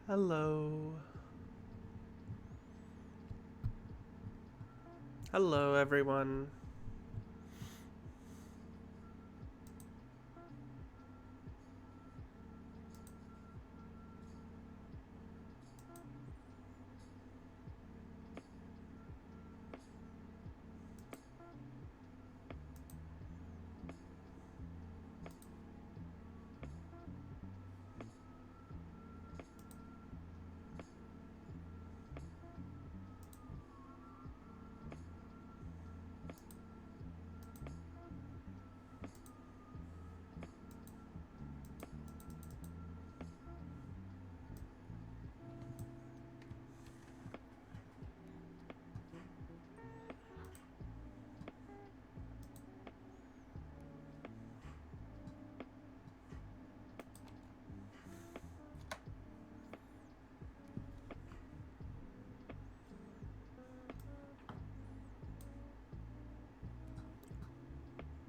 Hello. Hello, everyone.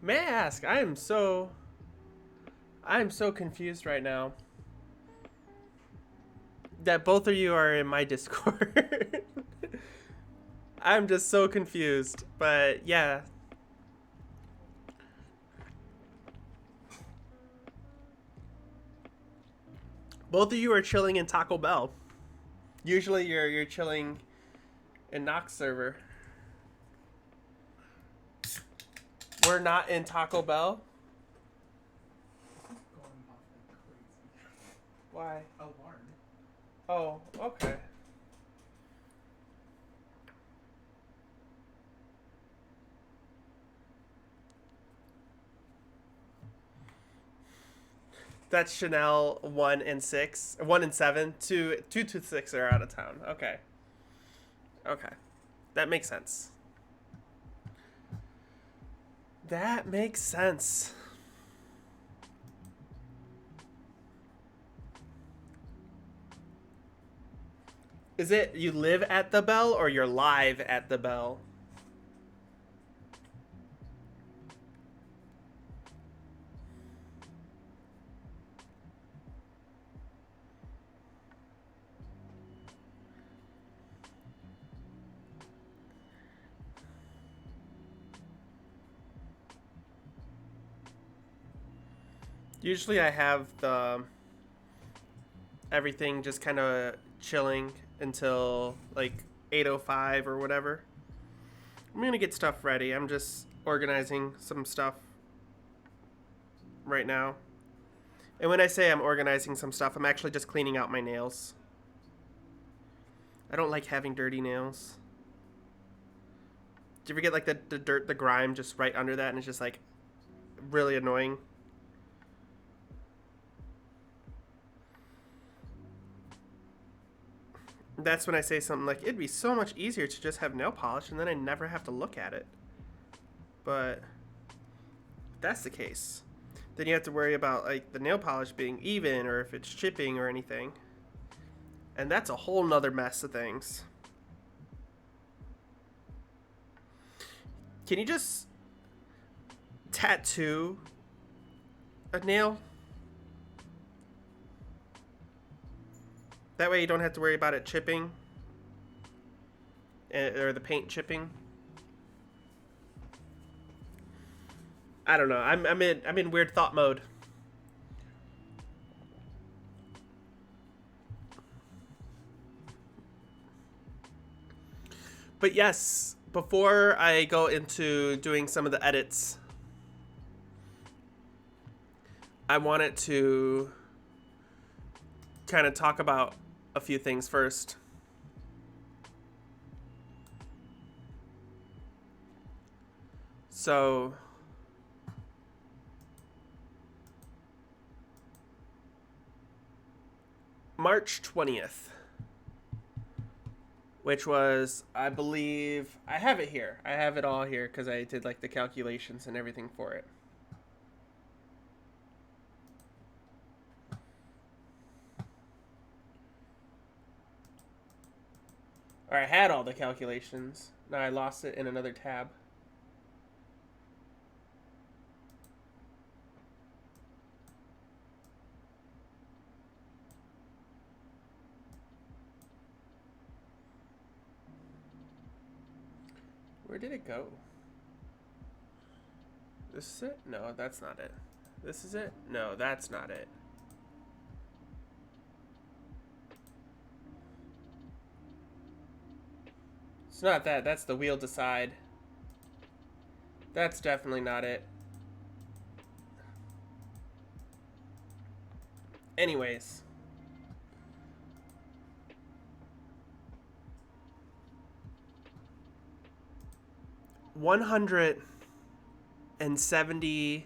May I ask? I am so confused right now that both of you are in my Discord. I'm just so confused. But yeah, both of you are chilling in Taco Bell. Usually you're chilling in Nox server. We're not in Taco Bell. Going off like crazy. Why? Alarm. Oh, okay. That's Chanel 1 and 6, 1 and 7. Two to six are out of town. Okay, okay, that makes sense. That makes sense. Is it you live at the Bell or you're live at the Bell? Usually I have the everything just kind of chilling until like 8:05 or whatever. I'm going to get stuff ready. I'm just organizing some stuff right now. And when I say I'm organizing some stuff, I'm actually just cleaning out my nails. I don't like having dirty nails. Do you ever get like the dirt, the grime just right under that and it's just like really annoying? That's when I say something like, it'd be so much easier to just have nail polish and then I never have to look at it. But if that's the case, then you have to worry about like the nail polish being even or if it's chipping or anything. And that's a whole nother mess of things. Can you just tattoo a nail? That way you don't have to worry about it chipping or the paint chipping. I don't know. I'm in weird thought mode. But yes, before I go into doing some of the edits, I wanted to kind of talk about a few things first. So, March 20th, which was, I believe, I have it here. I have it all here because I did like the calculations and everything for it. Or I had all the calculations. Now I lost it in another tab. did it go? This is it? No, that's not it. This is it? No, that's not it. It's not that. That's the wheel to side. That's definitely not it. Anyways. $173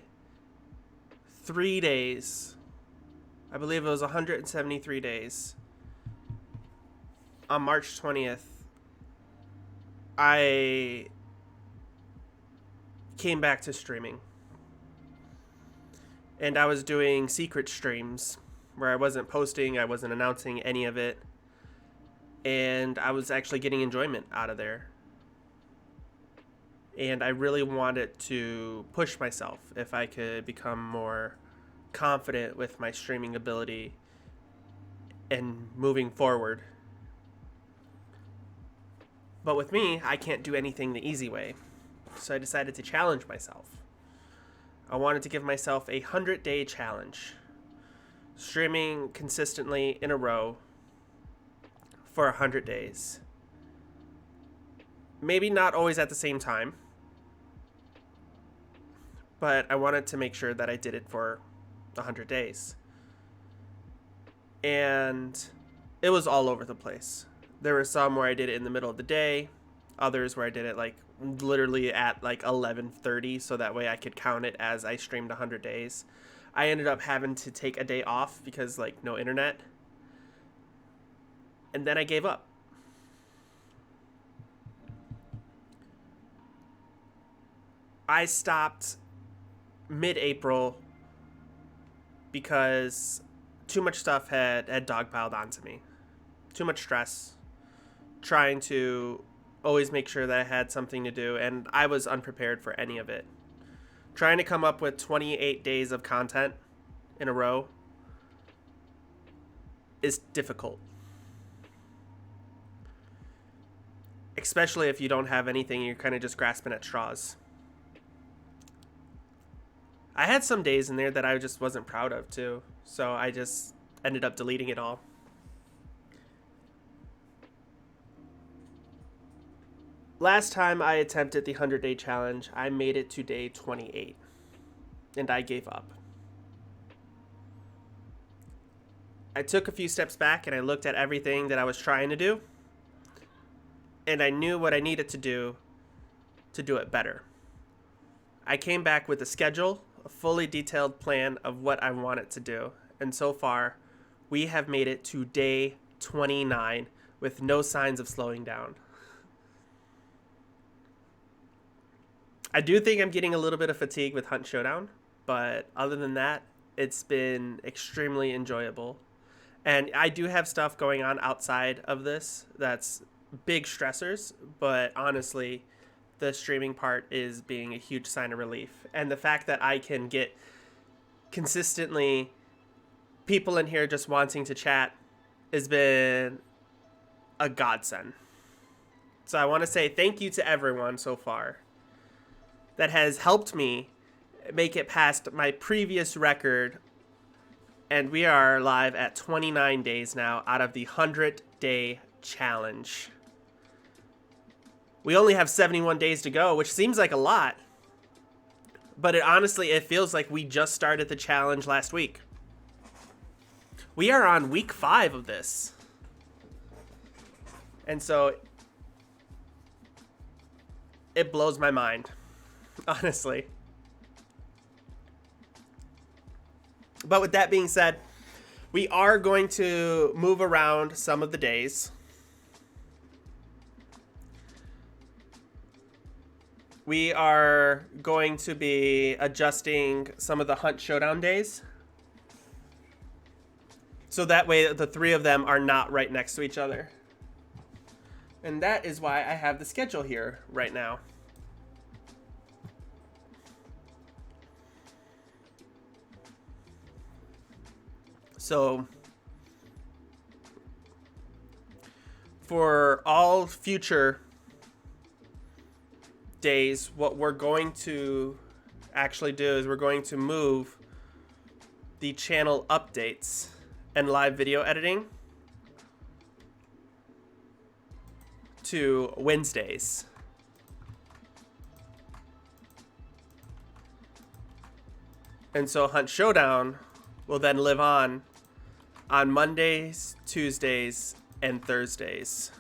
days. I believe it was 173 days. On March 20th, I came back to streaming. And I was doing secret streams where I wasn't posting, I wasn't announcing any of it. And I was actually getting enjoyment out of there. And I really wanted to push myself if I could become more confident with my streaming ability and moving forward. But with me, I can't do anything the easy way. So I decided to challenge myself. I wanted to give myself a 100-day challenge. Streaming consistently in a row for 100 days. Maybe not always at the same time. But I wanted to make sure that I did it for 100 days. And it was all over the place. There were some where I did it in the middle of the day. Others where I did it like literally at like 11:30, so that way I could count it as I streamed 100 days. I ended up having to take a day off because like no internet. And then I gave up. I stopped mid-April because too much stuff had dogpiled onto me. Too much stress. Trying to always make sure that I had something to do, and I was unprepared for any of it. Trying to come up with 28 days of content in a row is difficult. Especially if you don't have anything, you're kind of just grasping at straws. I had some days in there that I just wasn't proud of too, so I just ended up deleting it all. Last time I attempted the 100-day challenge, I made it to day 28, and I gave up. I took a few steps back and I looked at everything that I was trying to do, and I knew what I needed to do it better. I came back with a schedule, a fully detailed plan of what I wanted to do, and so far, we have made it to day 29 with no signs of slowing down. I do think I'm getting a little bit of fatigue with Hunt Showdown, but other than that, it's been extremely enjoyable. And I do have stuff going on outside of this that's big stressors, but honestly, the streaming part is being a huge sign of relief. And the fact that I can get consistently people in here just wanting to chat has been a godsend. So I want to say thank you to everyone so far that has helped me make it past my previous record. And we are live at 29 days now out of the 100-day challenge. We only have 71 days to go, which seems like a lot. But it feels like we just started the challenge last week. We are on week 5 of this. And so it blows my mind, honestly. But with that being said, we are going to move around some of the days. We are going to be adjusting some of the Hunt Showdown days. So that way the three of them are not right next to each other. And that is why I have the schedule here right now. So for all future days, what we're going to actually do is we're going to move the channel updates and live video editing to Wednesdays. And so Hunt Showdown will then live on Mondays, Tuesdays, and Thursdays.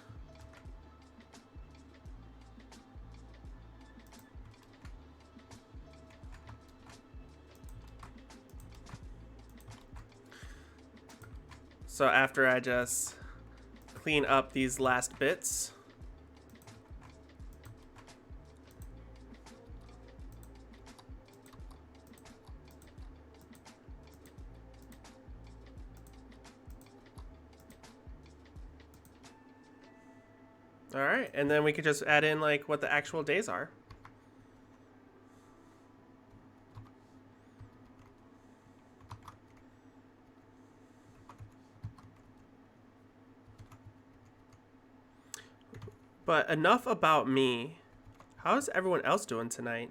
So after I just clean up these last bits, all right, and then we could just add in like what the actual days are. But enough about me. How's everyone else doing tonight?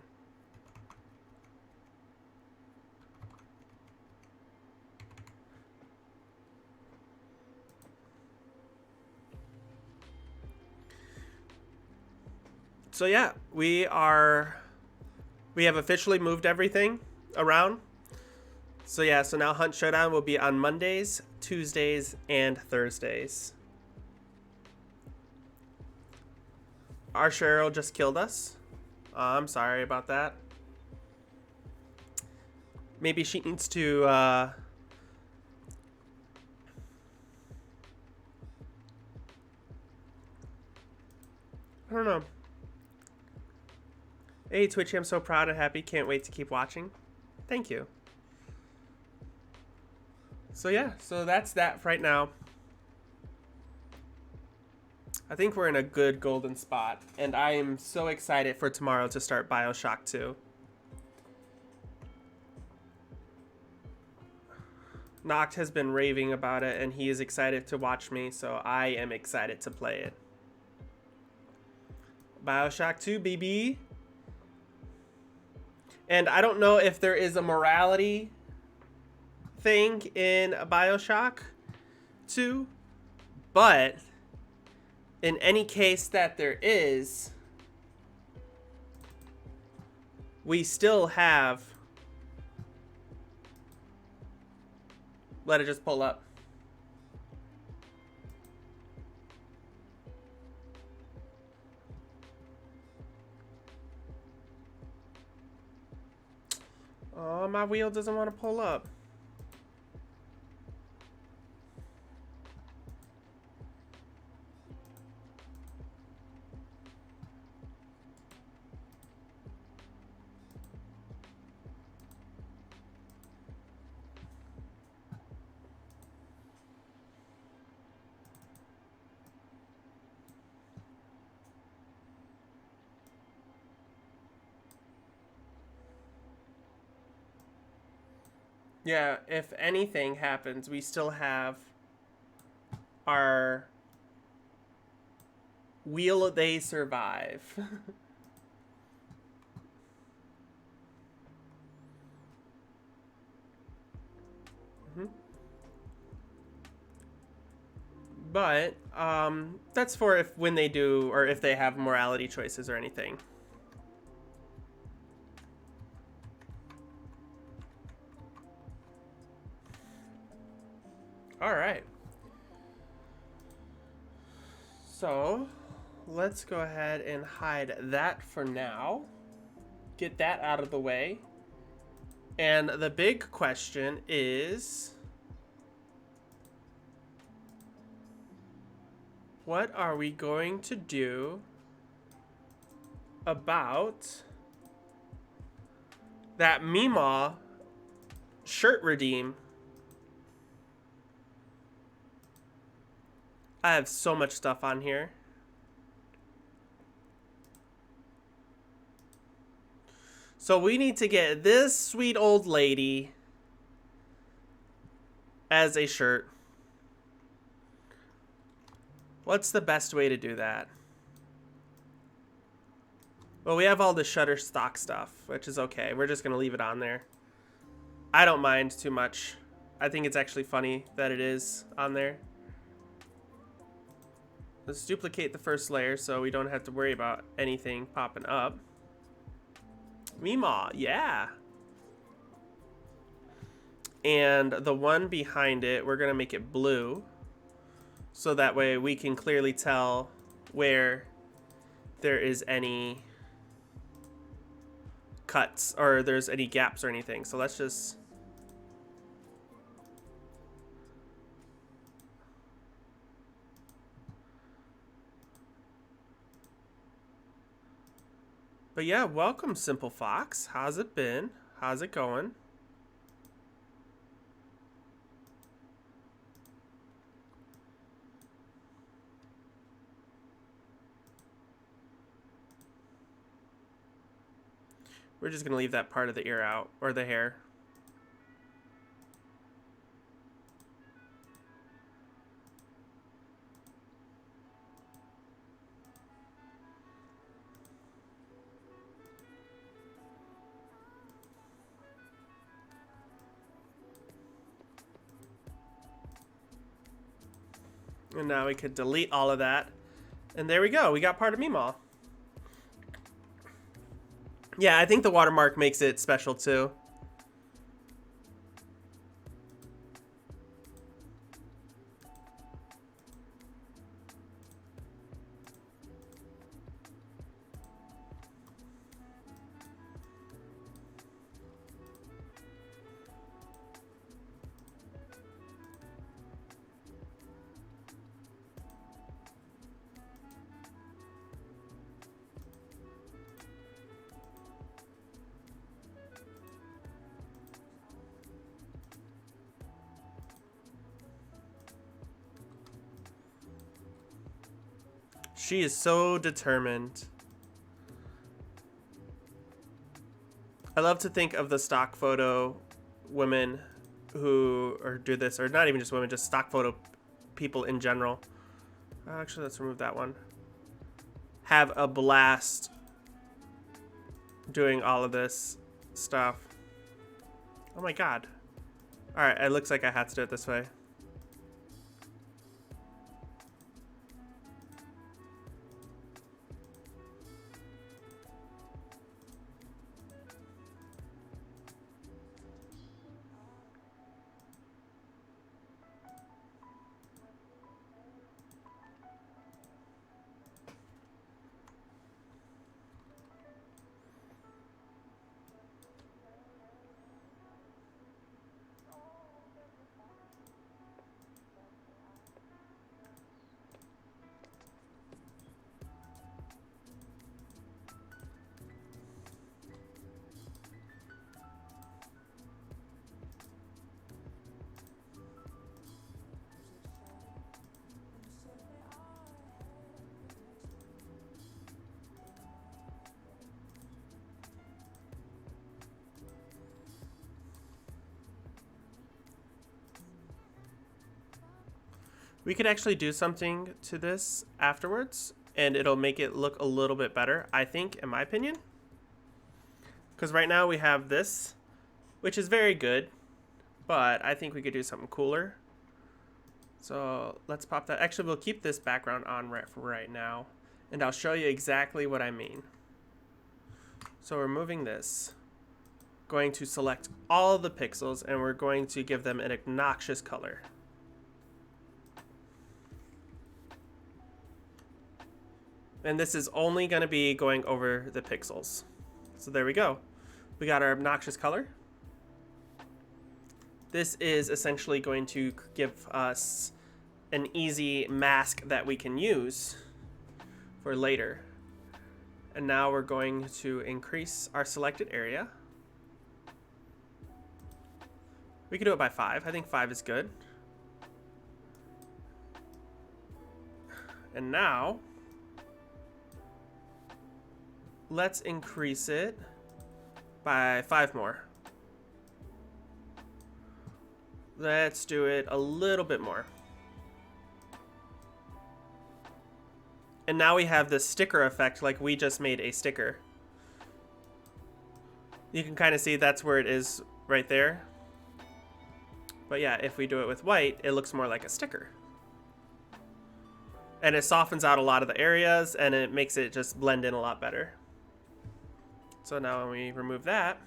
So yeah, we have officially moved everything around. So yeah, so now Hunt Showdown will be on Mondays, Tuesdays, and Thursdays. Our Cheryl just killed us. I'm sorry about that. Maybe she needs to I don't know. Hey Twitchy, I'm so proud and happy. Can't wait to keep watching. Thank you. So yeah, so that's that for right now. I think we're in a good golden spot, and I am so excited for tomorrow to start BioShock 2. Noct has been raving about it, and he is excited to watch me, so I am excited to play it. BioShock 2, baby. And I don't know if there is a morality thing in BioShock 2, but in any case that there is, we still have... Let it just pull up. Oh, my wheel doesn't want to pull up. Yeah, if anything happens, we still have our Will They Survive? But that's for when they do, or if they have morality choices or anything. All right. So let's go ahead and hide that for now. Get that out of the way. And the big question is, what are we going to do about that Meemaw shirt redeem? I have so much stuff on here. So we need to get this sweet old lady as a shirt. What's the best way to do that? Well, we have all the Shutterstock stuff, which is okay. We're just going to leave it on there. I don't mind too much. I think it's actually funny that it is on there. Let's duplicate the first layer so we don't have to worry about anything popping up. Meemaw, yeah. And the one behind it, we're going to make it blue. So that way we can clearly tell where there is any cuts or there's any gaps or anything. So let's just... But yeah, welcome, Simple Fox. How's it been? How's it going? We're just going to leave that part of the ear out, or the hair. And now we could delete all of that. And there we go. We got part of Meemaw. Yeah, I think the watermark makes it special too. She is so determined. I love to think of the stock photo women who or do this, or not even just women, just stock photo people in general. Actually, let's remove that one. Have a blast doing all of this stuff. Oh my god. Alright, it looks like I had to do it this way. We could actually do something to this afterwards, and it'll make it look a little bit better, I think, in my opinion. Because right now we have this, which is very good, but I think we could do something cooler. So let's pop that. Actually, we'll keep this background on for right now, and I'll show you exactly what I mean. So we're moving this, going to select all the pixels, and we're going to give them an obnoxious color. And this is only going to be going over the pixels. So there we go. We got our obnoxious color. This is essentially going to give us an easy mask that we can use for later. And now we're going to increase our selected area. We can do it by 5. I think 5 is good. And now let's increase it by 5 more. Let's do it a little bit more. And now we have this sticker effect like we just made a sticker. You can kind of see that's where it is right there. But yeah, if we do it with white, it looks more like a sticker. And it softens out a lot of the areas, and it makes it just blend in a lot better. So now when we remove that,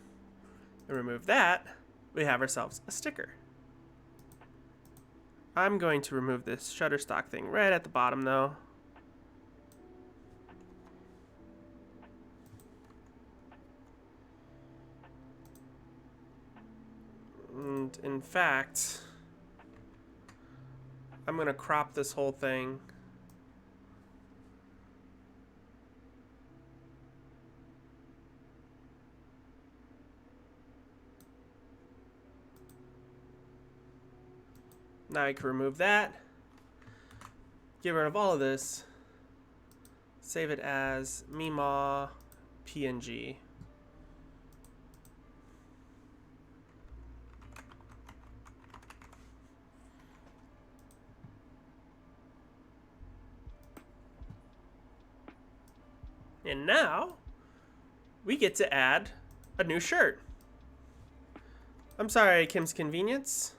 and remove that, we have ourselves a sticker. I'm going to remove this Shutterstock thing right at the bottom though. And in fact, I'm gonna crop this whole thing. Now I can remove that, get rid of all of this, save it as Meemaw PNG. And now we get to add a new shirt. I'm sorry, Kim's Convenience.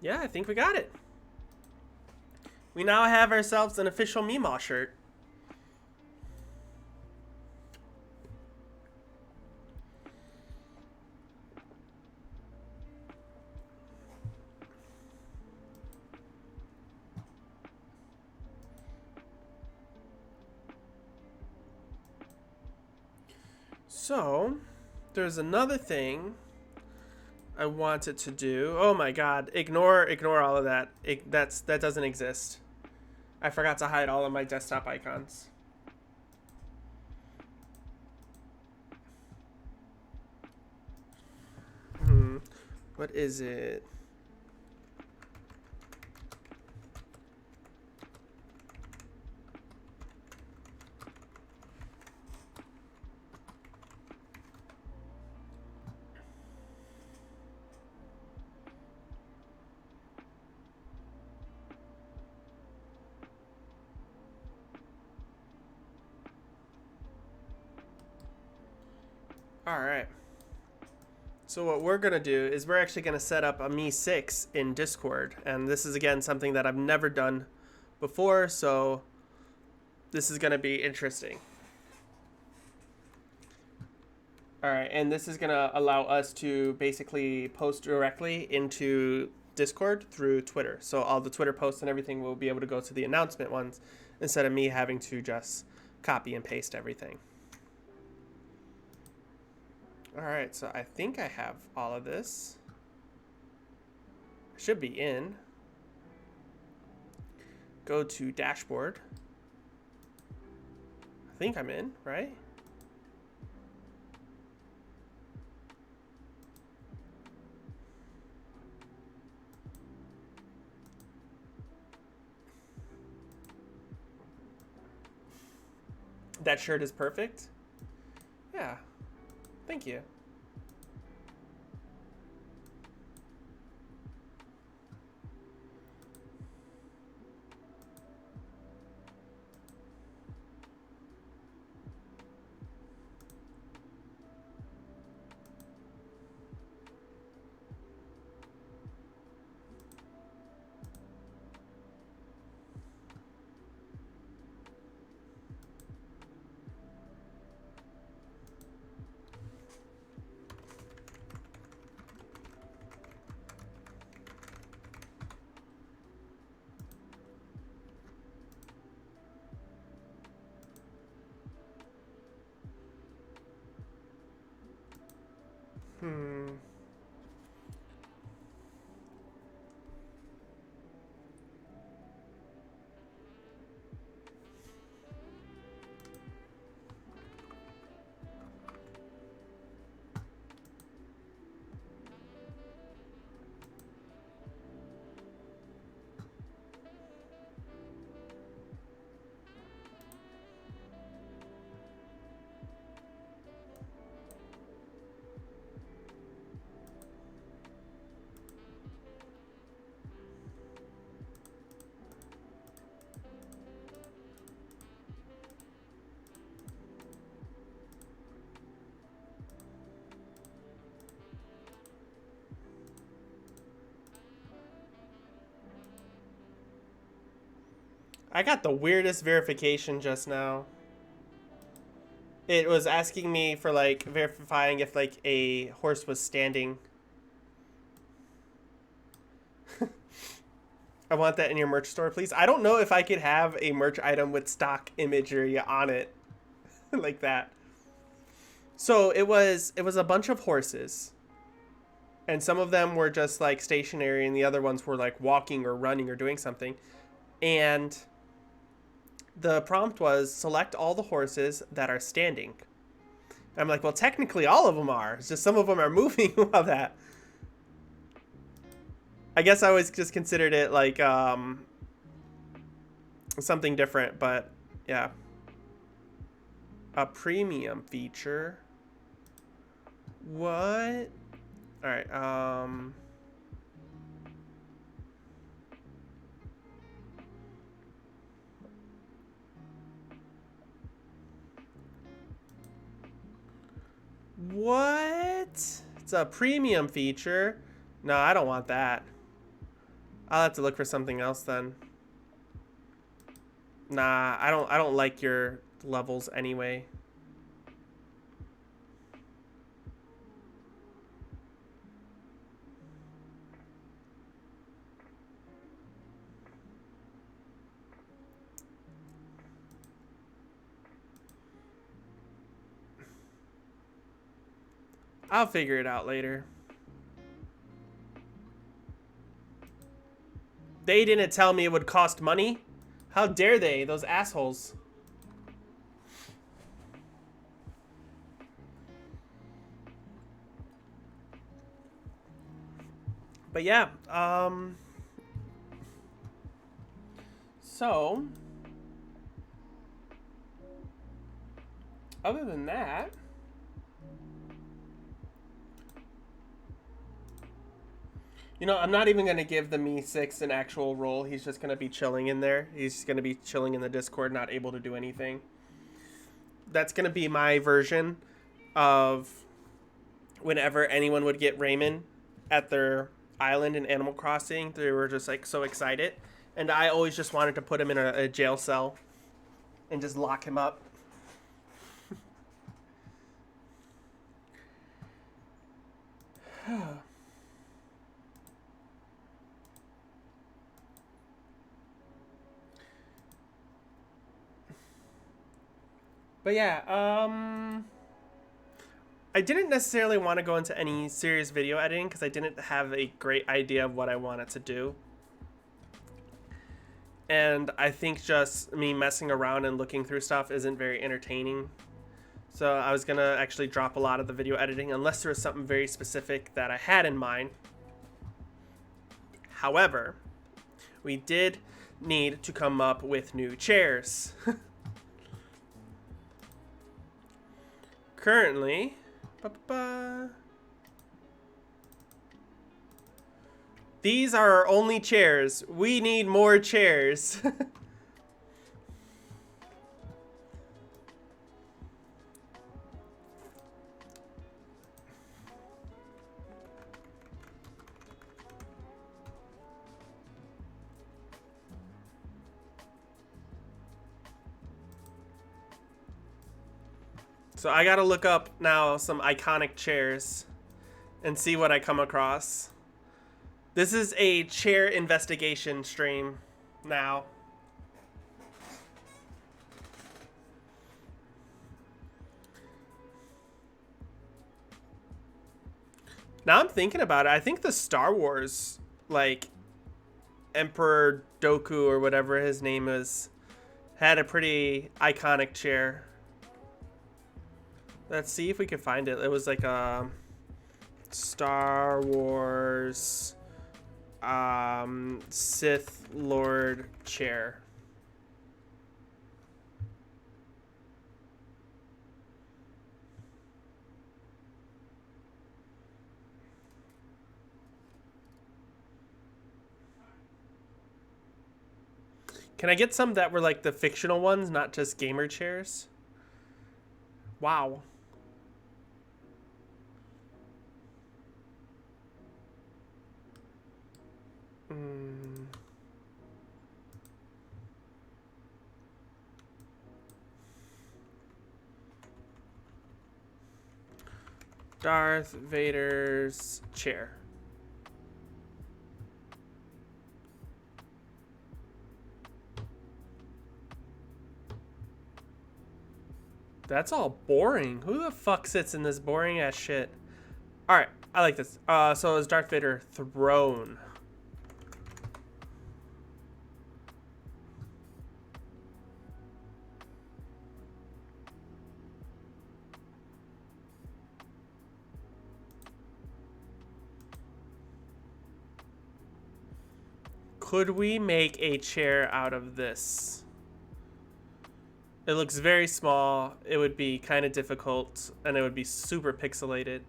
Yeah, I think we got it. We now have ourselves an official Meemaw shirt. So, there's another thing I wanted to do. Oh my god, ignore all of that. That doesn't exist. I forgot to hide all of my desktop icons. What is it? All right. So what we're going to do is we're actually going to set up a Me6 in Discord. And this is, again, something that I've never done before. So this is going to be interesting. All right. And this is going to allow us to basically post directly into Discord through Twitter. So all the Twitter posts and everything will be able to go to the announcement ones instead of me having to just copy and paste everything. All right, so I think I have all of this. Should be in. Go to dashboard. I think I'm in, right? That shirt is perfect. Yeah, thank you. I got the weirdest verification just now. It was asking me for like verifying if like a horse was standing. I want that in your merch store, please. I don't know if I could have a merch item with stock imagery on it like that. So it was a bunch of horses. And some of them were just like stationary and the other ones were like walking or running or doing something. And the prompt was select all the horses that are standing. I'm like, well, technically all of them are. It's just some of them are moving while that. I guess I always just considered it like something different, but yeah. A premium feature. What? All right. What? It's a premium feature. No, I don't want that. I'll have to look for something else then. Nah, I don't like your levels anyway. I'll figure it out later. They didn't tell me it would cost money. How dare they, those assholes. But yeah, so other than that, you know, I'm not even going to give the Me6 an actual role. He's just going to be chilling in there. He's going to be chilling in the Discord, not able to do anything. That's going to be my version of whenever anyone would get Raymond at their island in Animal Crossing. They were just like so excited. And I always just wanted to put him in a jail cell and just lock him up. But yeah, I didn't necessarily want to go into any serious video editing because I didn't have a great idea of what I wanted to do. And I think just me messing around and looking through stuff isn't very entertaining. So I was going to actually drop a lot of the video editing unless there was something very specific that I had in mind. However, we did need to come up with new chairs. Currently, these are our only chairs. We need more chairs. So I gotta look up now some iconic chairs and see what I come across. This is a chair investigation stream now. Now I'm thinking about it. I think the Star Wars, like, Emperor Dooku or whatever his name is, had a pretty iconic chair. Let's see if we can find it. It was like a Star Wars Sith Lord chair. Can I get some that were like the fictional ones, not just gamer chairs? Wow. Darth Vader's chair. That's all boring. Who the fuck sits in this boring ass shit? Alright, I like this. So is Darth Vader throne? Could we make a chair out of this? It looks very small. It would be kind of difficult, and it would be super pixelated.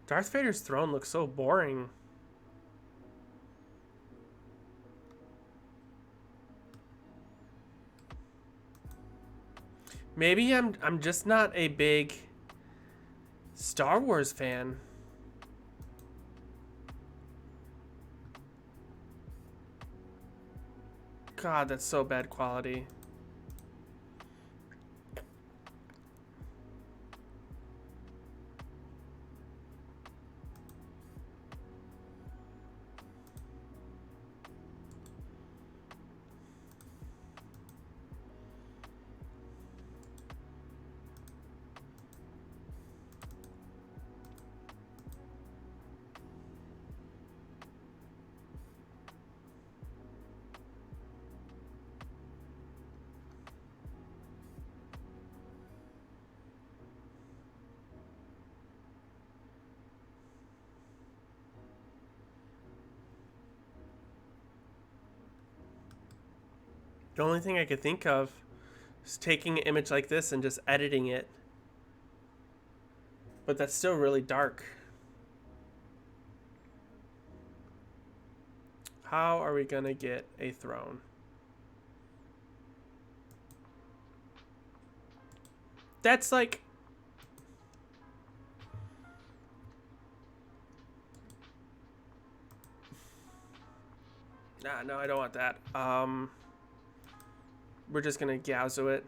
Darth Vader's throne looks so boring. Maybe I'm just not a big Star Wars fan. God, that's so bad quality. The only thing I could think of is taking an image like this and just editing it. But that's still really dark. How are we gonna get a throne? That's like... Nah, no, I don't want that. We're just gonna Gauzo it.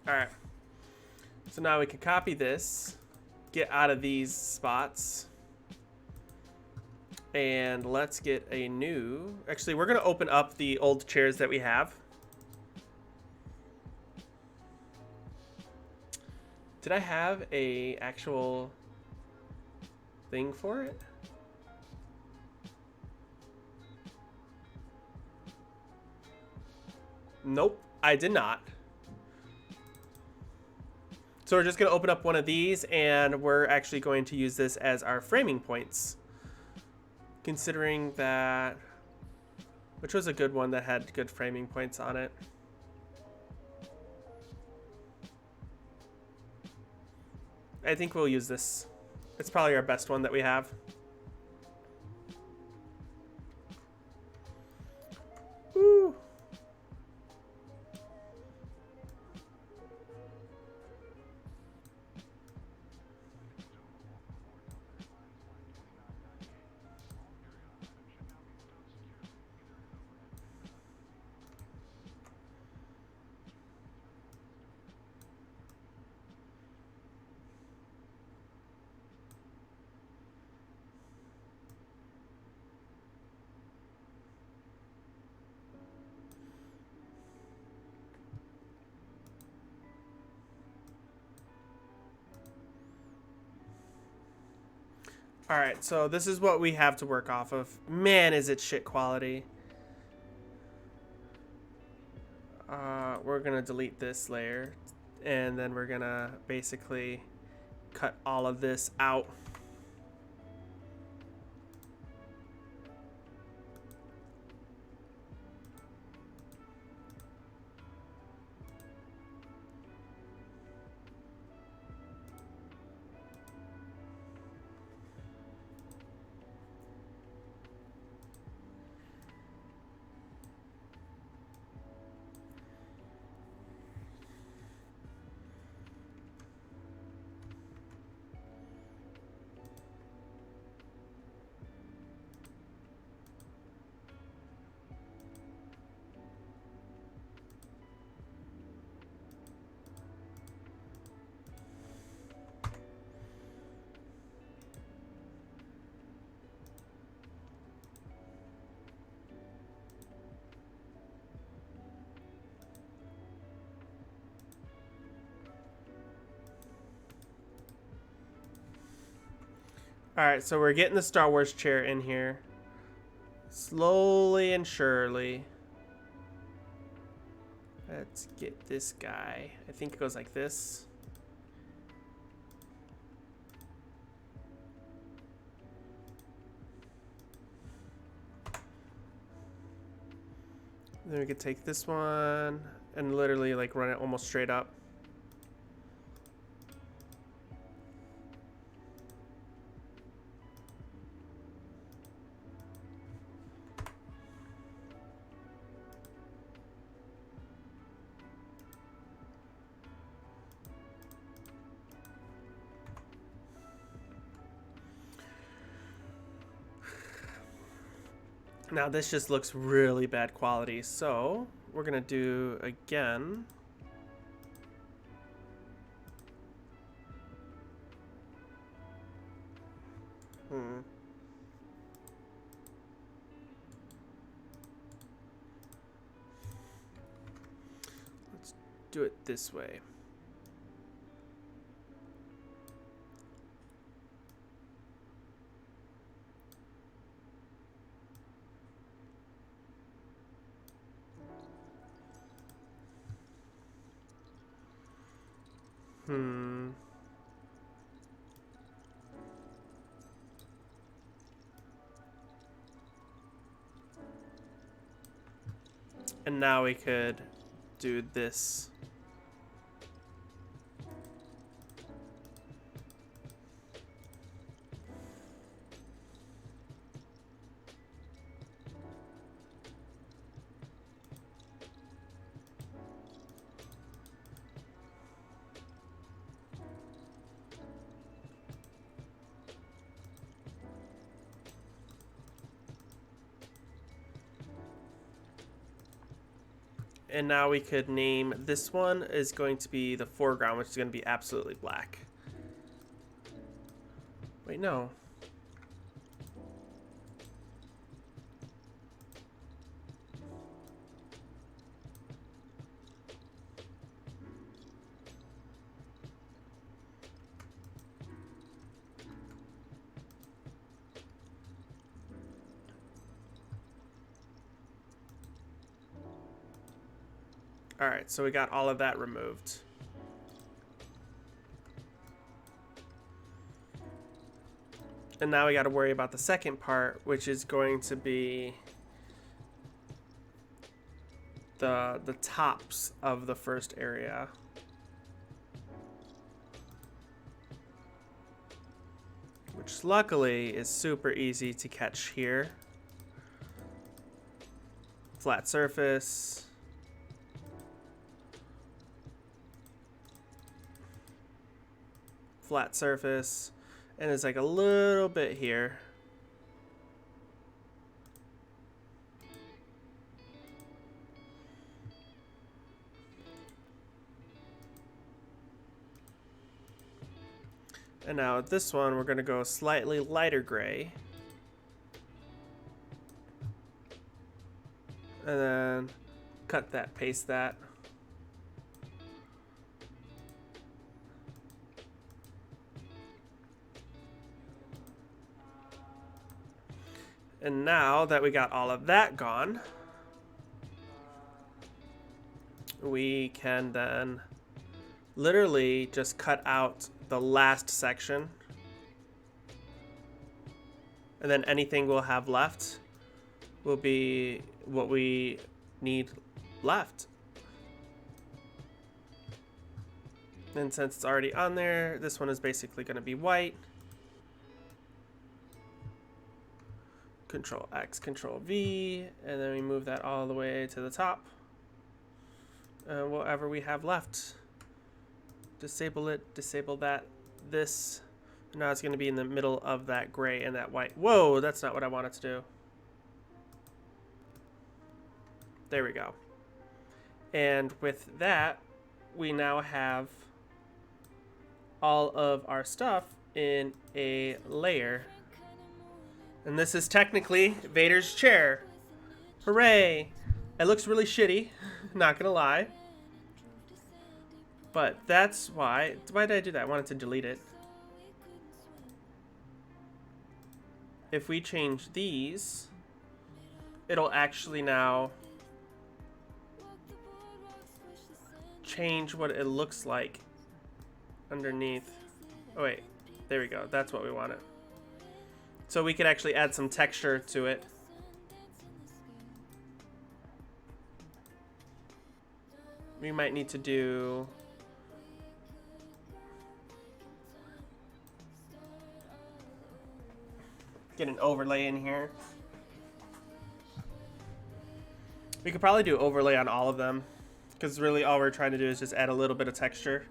Alright. So now we can copy this, get out of these spots, and let's get a new... Actually, we're gonna open up the old chairs that we have. Did I have a actual thing for it? Nope, I did not. So we're just going to open up one of these, and we're actually going to use this as our framing points. Considering that... Which was a good one that had good framing points on it. I think we'll use this. It's probably our best one that we have. Woo. Alright, so this is what we have to work off of. Man, is it shit quality. We're gonna delete this layer, and then we're gonna basically cut all of this out. Alright, so we're getting the Star Wars chair in here. Slowly and surely. Let's get this guy. I think it goes like this. Then we could take this one and literally like run it almost straight up. Now this just looks really bad quality, so we're gonna do again. Let's do it this way. And now we could do this. And now we could name this one is going to be the foreground, which is going to be absolutely black. Wait, no. Alright, so we got all of that removed. And now we got to worry about the second part, which is going to be the tops of the first area. Which luckily is super easy to catch here. Flat surface. Flat surface, and it's like a little bit here. And now at this one, we're going to go slightly lighter gray. And then cut that, paste that. And now that we got all of that gone, we can then literally just cut out the last section. And then anything we'll have left will be what we need left. And since it's already on there, this one is basically going to be white. Control X, Control V, and then we move that all the way to the top. Whatever we have left. Disable it, disable that, this. Now it's going to be in the middle of that gray and that white. Whoa, that's not what I wanted to do. There we go. And with that, we now have all of our stuff in a layer. And this is technically Vader's chair. Hooray! It looks really shitty, not gonna lie. But that's why did I do that? I wanted to delete it. if we change these, it'll actually now change what it looks like underneath. Oh wait, there we go. That's what we wanted. So we could actually add some texture to it. We might need to do get an overlay in here. We could probably do overlay on all of them, because really all we're trying to do is just add a little bit of texture.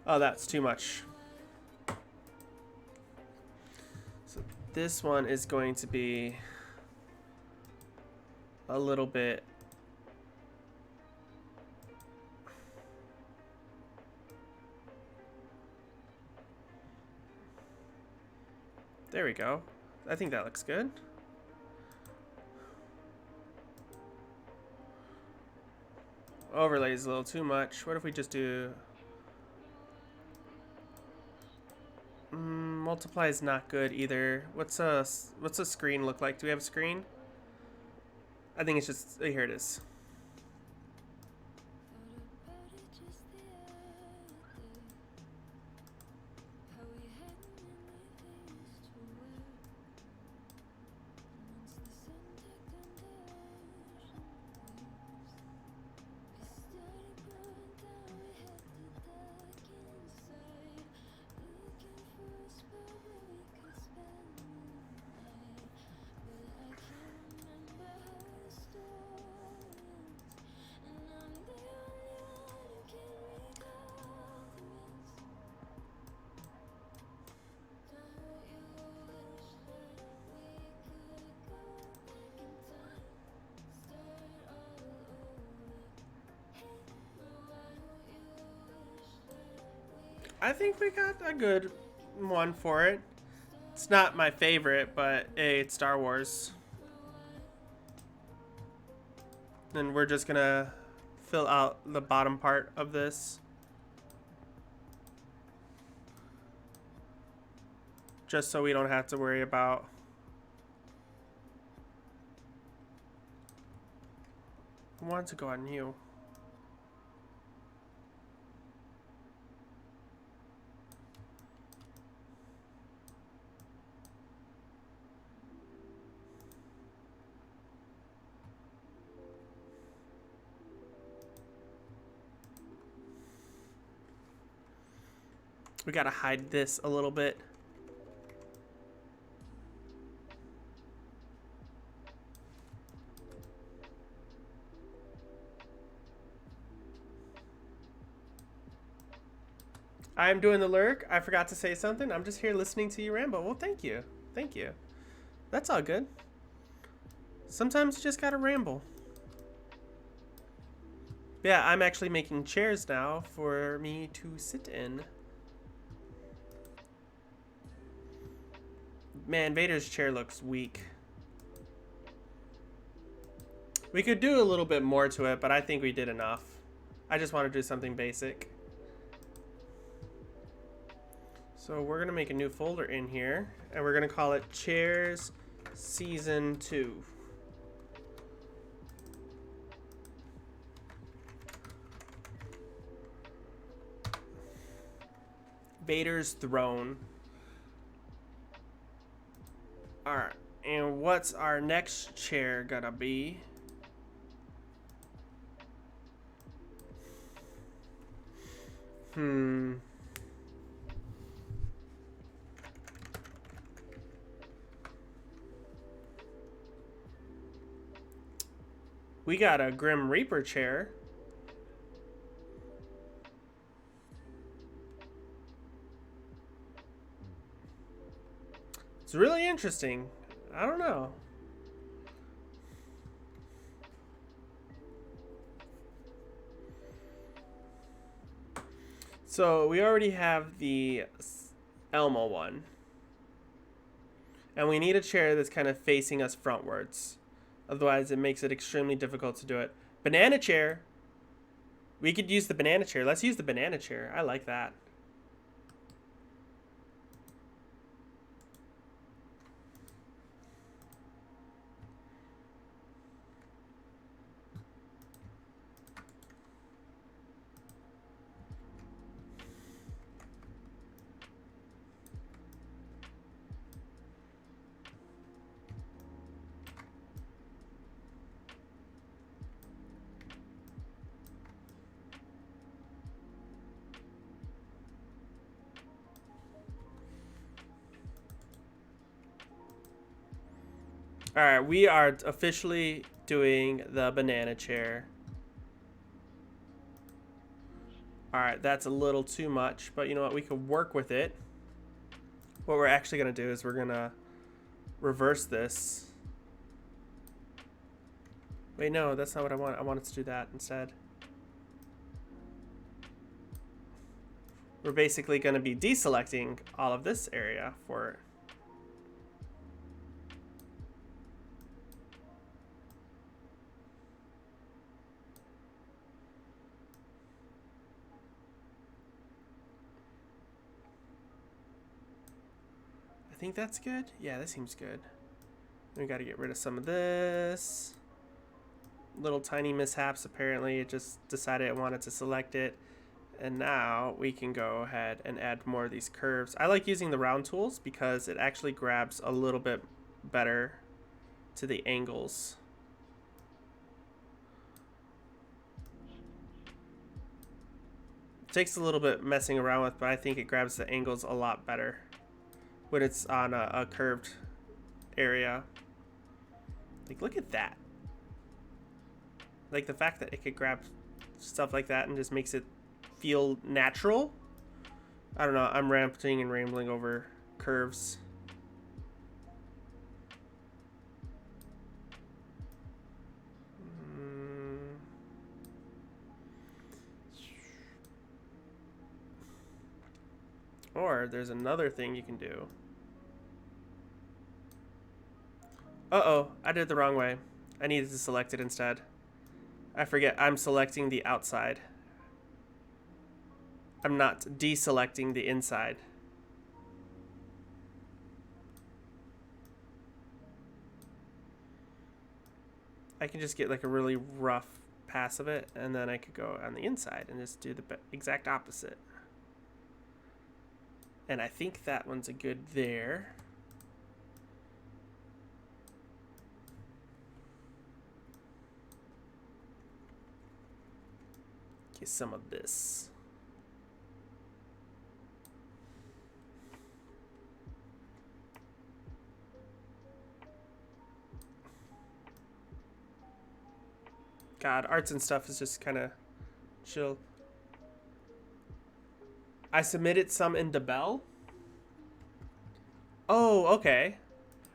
Oh, that's too much. So this one is going to be a little bit there we go. I think that looks good. Overlay is a little too much. What if we just do... multiply is not good either. What's a screen look like? Do we have a screen? I think it's just... here it is. I think we got a good one for it. It's not my favorite, but hey, it's Star Wars. And we're just gonna fill out the bottom part of this. Just so we don't have to worry about I want to go on you. We gotta hide this a little bit. I'm doing the lurk. I forgot to say something. I'm just here listening to you ramble. Well, thank you. Thank you. That's all good. Sometimes you just gotta ramble. Yeah, I'm actually making chairs now for me to sit in. Man, Vader's chair looks weak. We could do a little bit more to it, but I think we did enough. I just want to do something basic. So we're going to make a new folder in here, and we're going to call it Chairs Season 2. Vader's Throne. Alright, and what's our next chair gonna be? We got a Grim Reaper chair. It's really interesting. I don't know. So we already have the Elmo one. And we need a chair that's kind of facing us frontwards. Otherwise it makes it extremely difficult to do it. Banana chair. We could use the banana chair. Let's use the banana chair. I like that. All right, we are officially doing the banana chair. All right, that's a little too much, but you know what? We could work with it. What we're actually going to do is we're going to reverse this. Wait, no, that's not what I want. I wanted to do that instead. We're basically going to be deselecting all of this area for it. I think that's good. Yeah, that seems good. We got to get rid of some of this. Little tiny mishaps. Apparently, it just decided it wanted to select it. And now we can go ahead and add more of these curves. I like using the round tools because it actually grabs a little bit better to the angles. It takes a little bit messing around with, but I think it grabs the angles a lot better when it's on a curved area. Like, look at that. Like, the fact that it could grab stuff like that and just makes it feel natural. I don't know. I'm ranting and rambling over curves. Or there's another thing you can do. Uh-oh, I did it the wrong way. I needed to select it instead. I forget, I'm selecting the outside. I'm not deselecting the inside. I can just get like a really rough pass of it, and then I could go on the inside and just do the exact opposite. And I think that one's a good there. Get some of this. God, arts and stuff is just kind of chill. I submitted some in Debel. Oh, okay.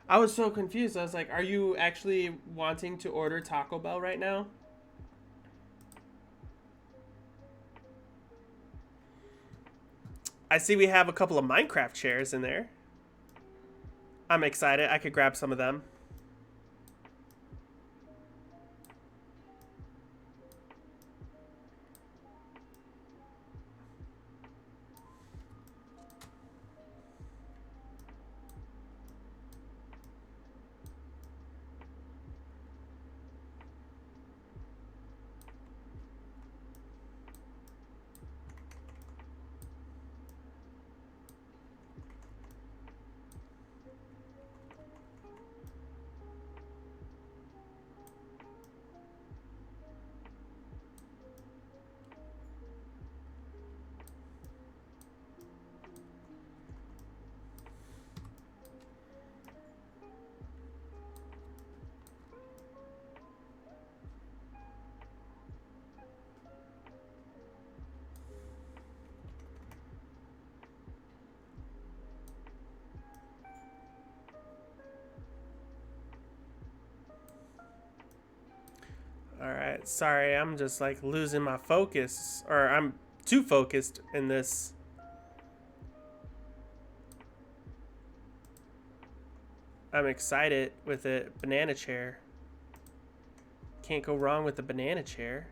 I was so confused. I was like, are you actually wanting to order Taco Bell right now? I see we have a couple of Minecraft chairs in there. I'm excited. I could grab some of them. Alright, sorry, I'm just like losing my focus. Or I'm too focused in this. I'm excited with it. Banana chair. Can't go wrong with the banana chair.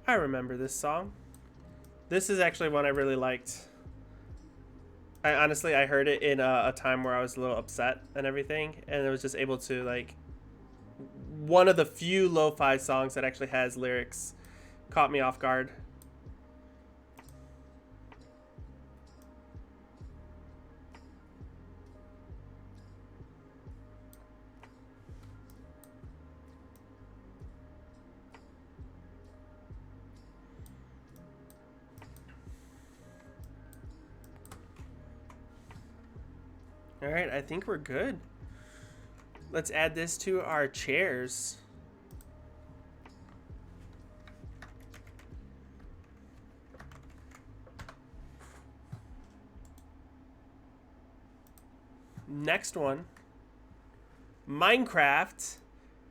I remember this song. This is actually one I really liked. I honestly, I heard it in a time where I was a little upset and everything, and I was just able to like one of the few lo-fi songs that actually has lyrics. Caught me off guard. All right, I think we're good. Let's add this to our chairs. Next one. Minecraft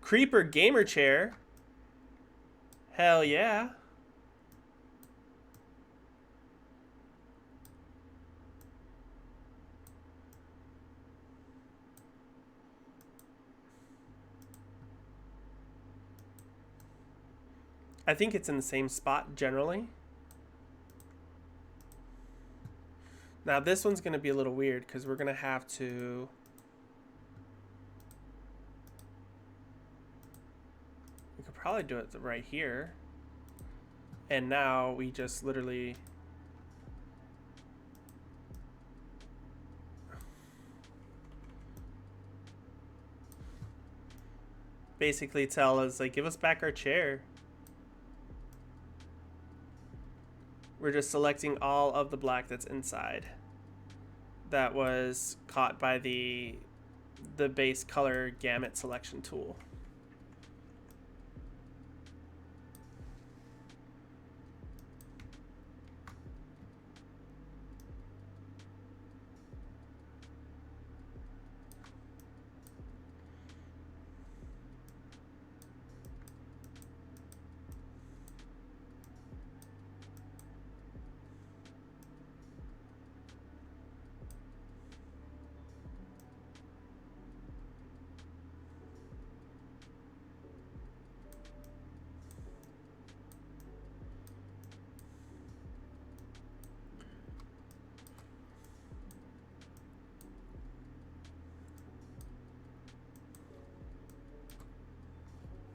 Creeper Gamer Chair. Hell yeah. I think it's in the same spot generally. Now this one's going to be a little weird because we're going to have to... We could probably do it right here. And now we just literally... basically tell us, like, give us back our chair. We're just selecting all of the black that's inside. That was caught by the base color gamut selection tool.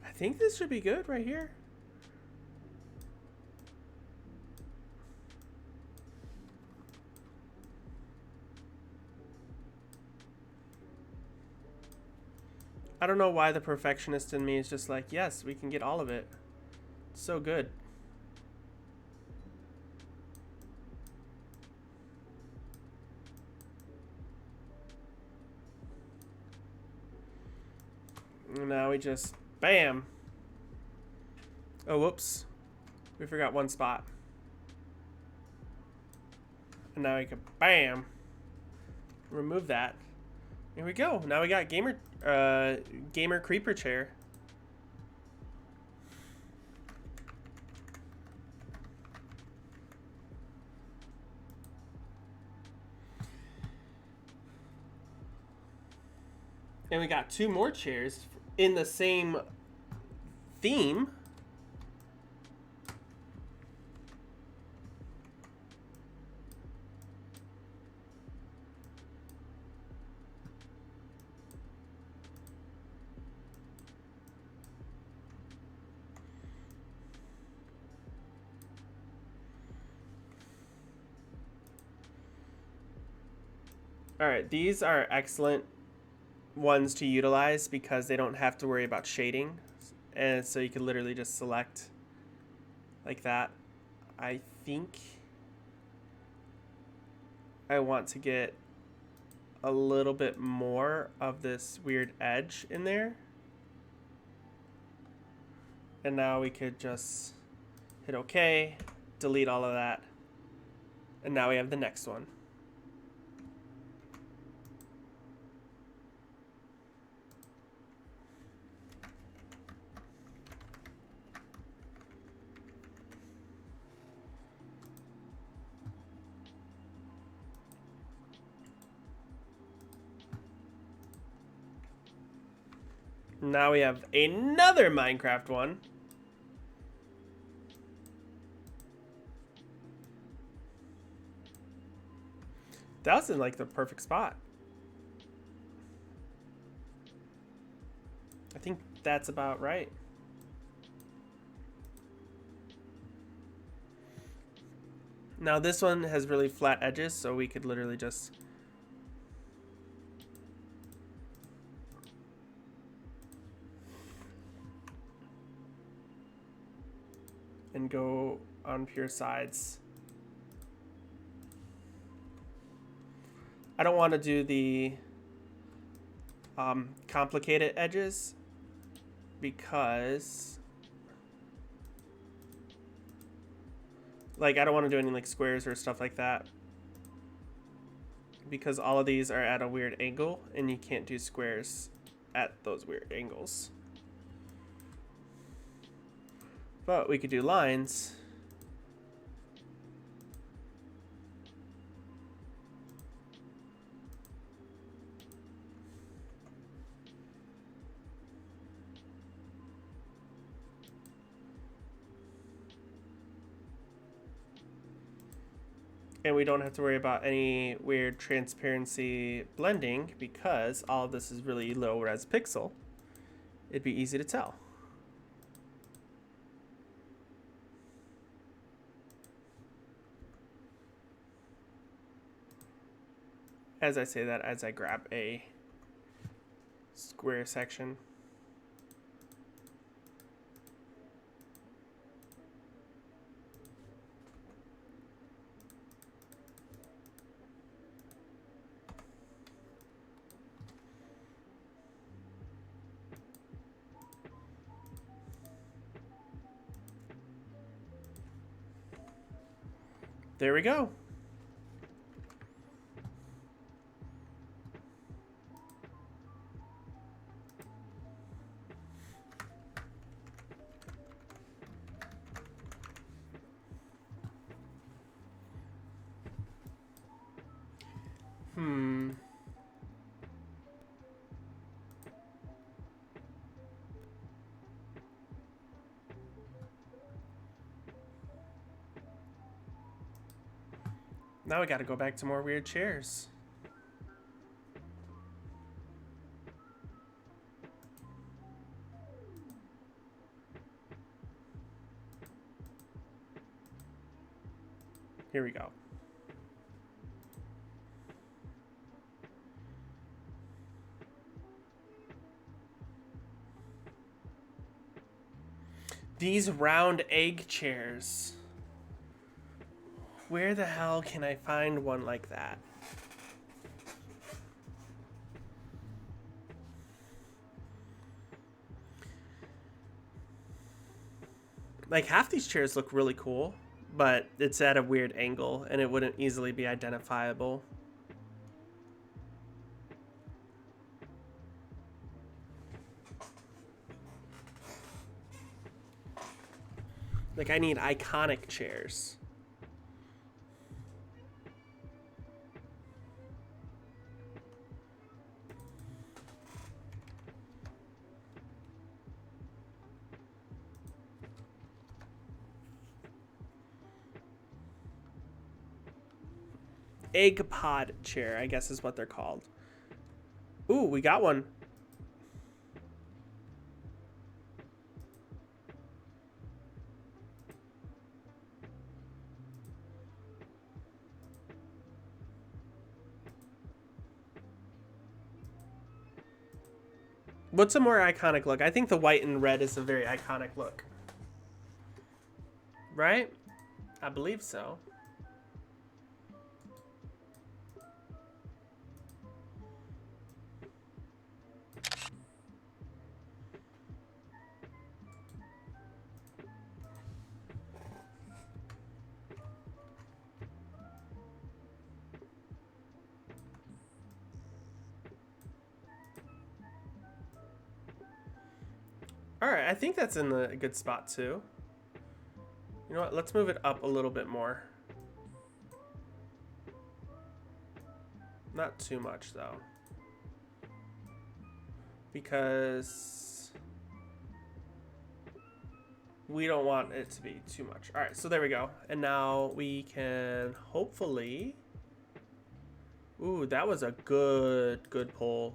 I think this should be good right here. I don't know why the perfectionist in me is just like, yes, we can get all of it. It's so good. And now we just, bam. Oh, whoops. We forgot one spot. And now we can, bam. Remove that. Here we go. Now we got gamer creeper chair. And we got two more chairs in the same theme. All right, these are excellent ones to utilize because they don't have to worry about shading, and so you can literally just select like that. I think I want to get a little bit more of this weird edge in there, and now we could just hit OK, delete all of that, and now we have the next one. Now we have another Minecraft one. That was in like the perfect spot. I think that's about right. Now this one has really flat edges, so we could literally just and go on pure sides. I don't want to do the complicated edges because like I don't want to do any like squares or stuff like that because all of these are at a weird angle and you can't do squares at those weird angles. But we could do lines. And we don't have to worry about any weird transparency blending because all of this is really low res pixel. It'd be easy to tell. As I say that, as I grab a square section. There we go. Now we gotta go back to more weird chairs. Here we go. These round egg chairs. Where the hell can I find one like that? Like half these chairs look really cool, but it's at a weird angle and it wouldn't easily be identifiable. Like I need iconic chairs. Egg pod chair, I guess is what they're called. Ooh, we got one. What's a more iconic look? I think the white and red is a very iconic look. Right? I believe so. Alright, I think that's in a good spot too. You know what, let's move it up a little bit more. Not too much though. Because we don't want it to be too much. Alright, so there we go. And now we can hopefully... Ooh, that was a good pull.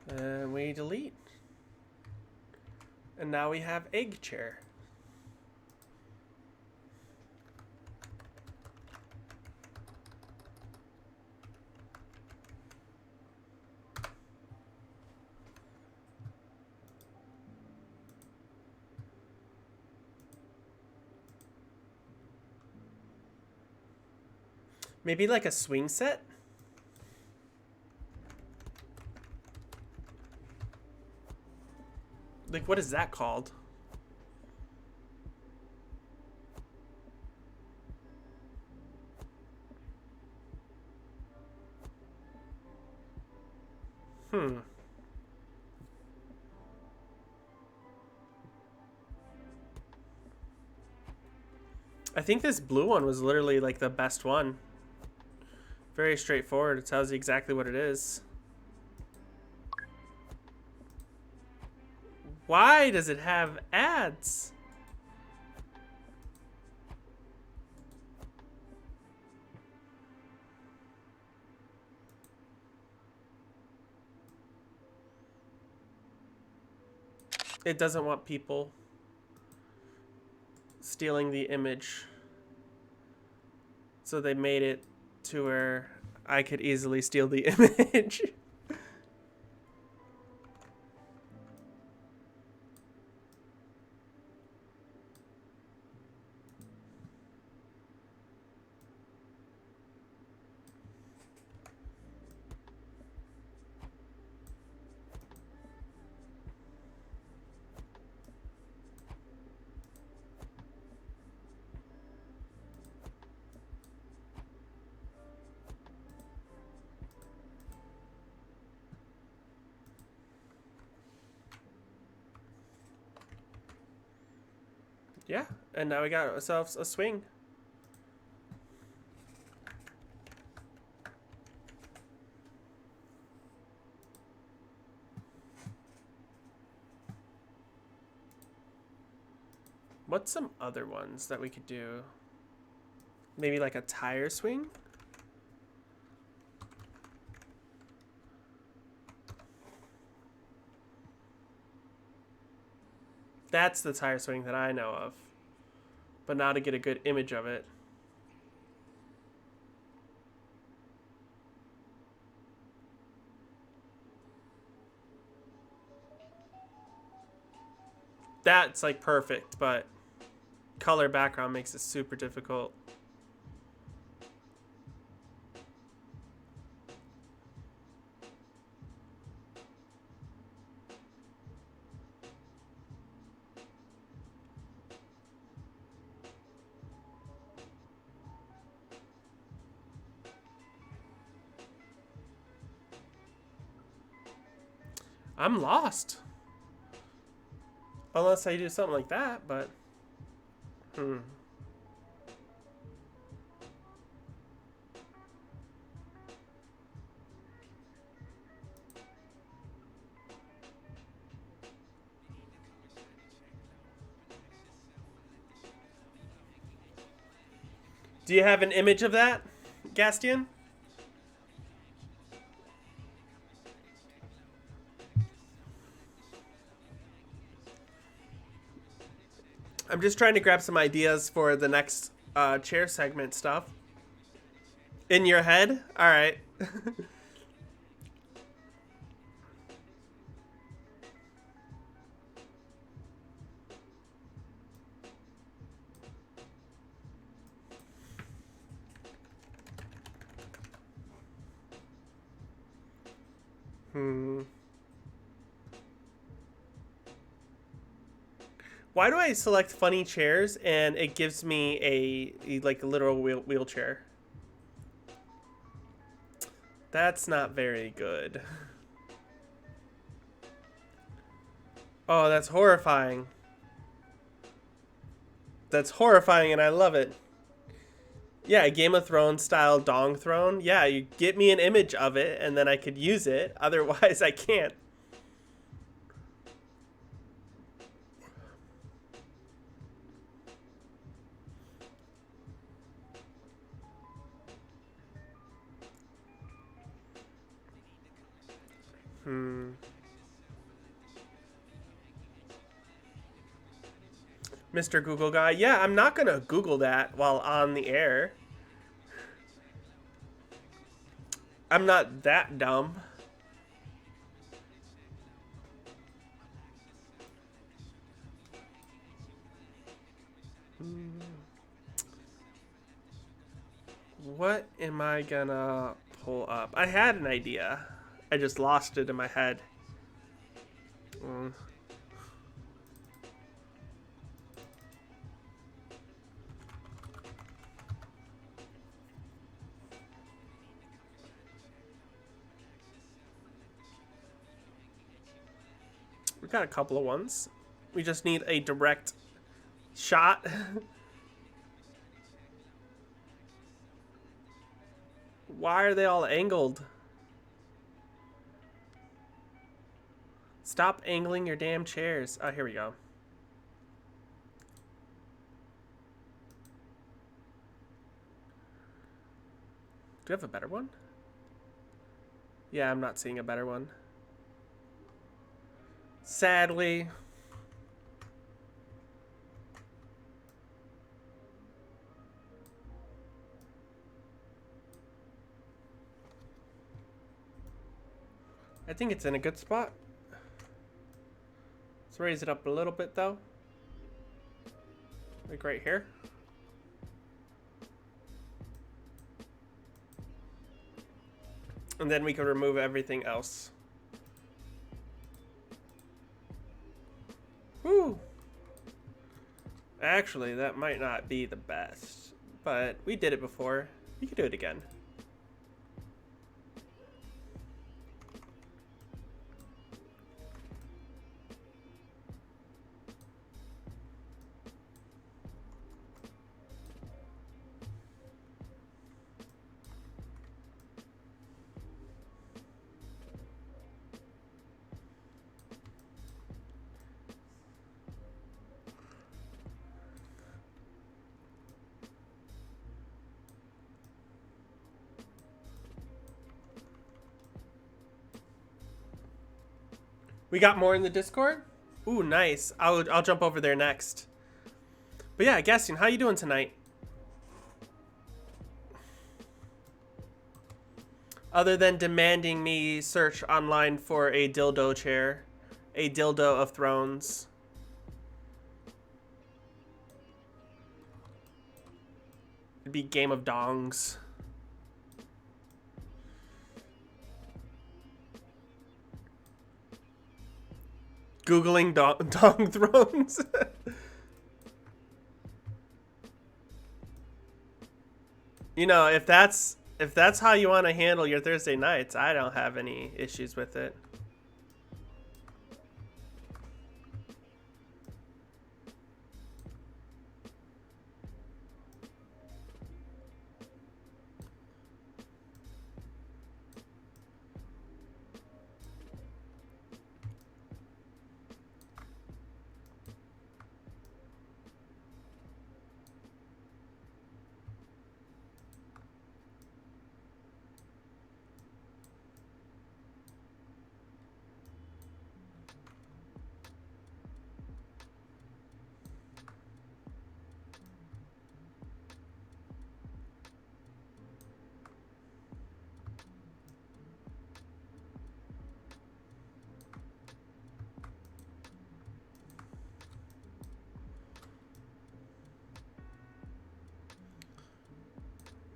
And we delete. And now we have egg chair. Maybe like a swing set? Like, what is that called? I think this blue one was literally like the best one. Very straightforward. It tells you exactly what it is. Why does it have ads? It doesn't want people stealing the image. So they made it to where I could easily steal the image. Yeah, and now we got ourselves a swing. What's some other ones that we could do? Maybe like a tire swing? That's the tire swing that I know of. But now to get a good image of it. That's like perfect, but color background makes it super difficult. I'm lost. Unless I do something like that, but... Do you have an image of that, Gastian? I'm just trying to grab some ideas for the next chair segment stuff. In your head? All right. Why do I select funny chairs and it gives me a like a literal wheelchair? That's not very good. Oh, that's horrifying. That's horrifying and I love it. Yeah, a Game of Thrones style dong throne. Yeah, you get me an image of it and then I could use it. Otherwise, I can't. Mr. Google guy. Yeah, I'm not gonna Google that while on the air. I'm not that dumb. What am I gonna pull up? I had an idea. I just lost it in my head. We got a couple of ones. We just need a direct shot. Why are they all angled? Stop angling your damn chairs. Oh, here we go. Do you have a better one? Yeah, I'm not seeing a better one. Sadly. I think it's in a good spot. Let's raise it up a little bit though. Like right here. And then we can remove everything else. Whew. Actually, that might not be the best, but we did it before. We could do it again. We got more in the Discord? Ooh, nice. I'll jump over there next. But yeah, Gastian, how you doing tonight? Other than demanding me search online for a dildo chair. A dildo of thrones. It'd be Game of Dongs. Googling dong thrones. You know, if that's how you want to handle your Thursday nights, I don't have any issues with it.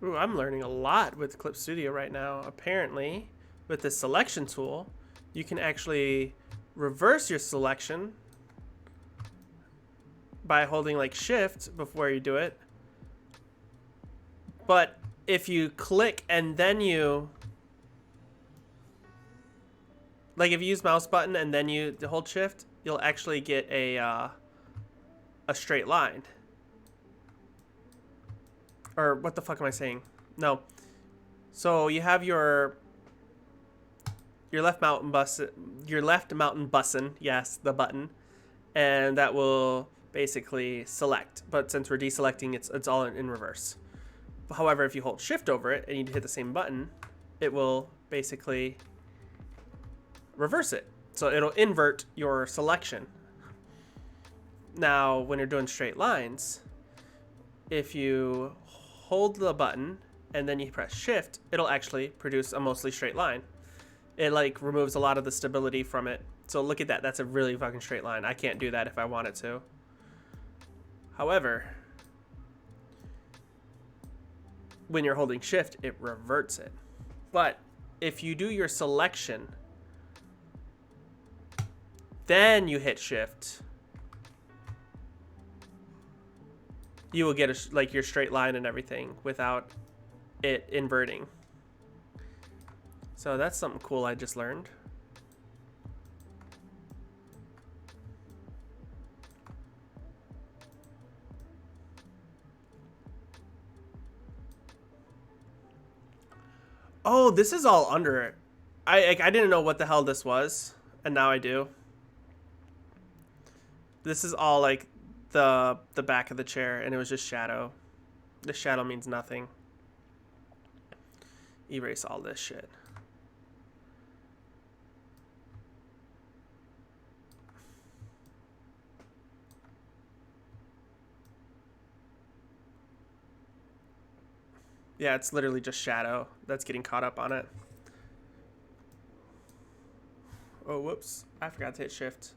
Ooh, I'm learning a lot with Clip Studio right now. Apparently, with the selection tool, you can actually reverse your selection by holding like shift before you do it. But if you click and then you if you use mouse button and then you hold shift, you'll actually get a straight line. Or what the fuck am I saying? No. So you have your left mountain button, yes, the button, and that will basically select. But since we're deselecting, it's all in reverse. However, if you hold shift over it and you hit the same button, it will basically reverse it. So it'll invert your selection. Now, when you're doing straight lines, if you hold the button and then you press shift, it'll actually produce a mostly straight line. It like removes a lot of the stability from it. So look at that. That's a really fucking straight line. I can't do that if I wanted to. However, when you're holding shift, it reverts it. But if you do your selection, then you hit shift, you will get like your straight line and everything without it inverting. So that's something cool I just learned. Oh, this is all under it. I didn't know what the hell this was, and now I do. This is all like the back of the chair, and it was just shadow. This shadow means nothing. Erase all this shit. Yeah, it's literally just shadow that's getting caught up on it. Oh, whoops. I forgot to hit shift.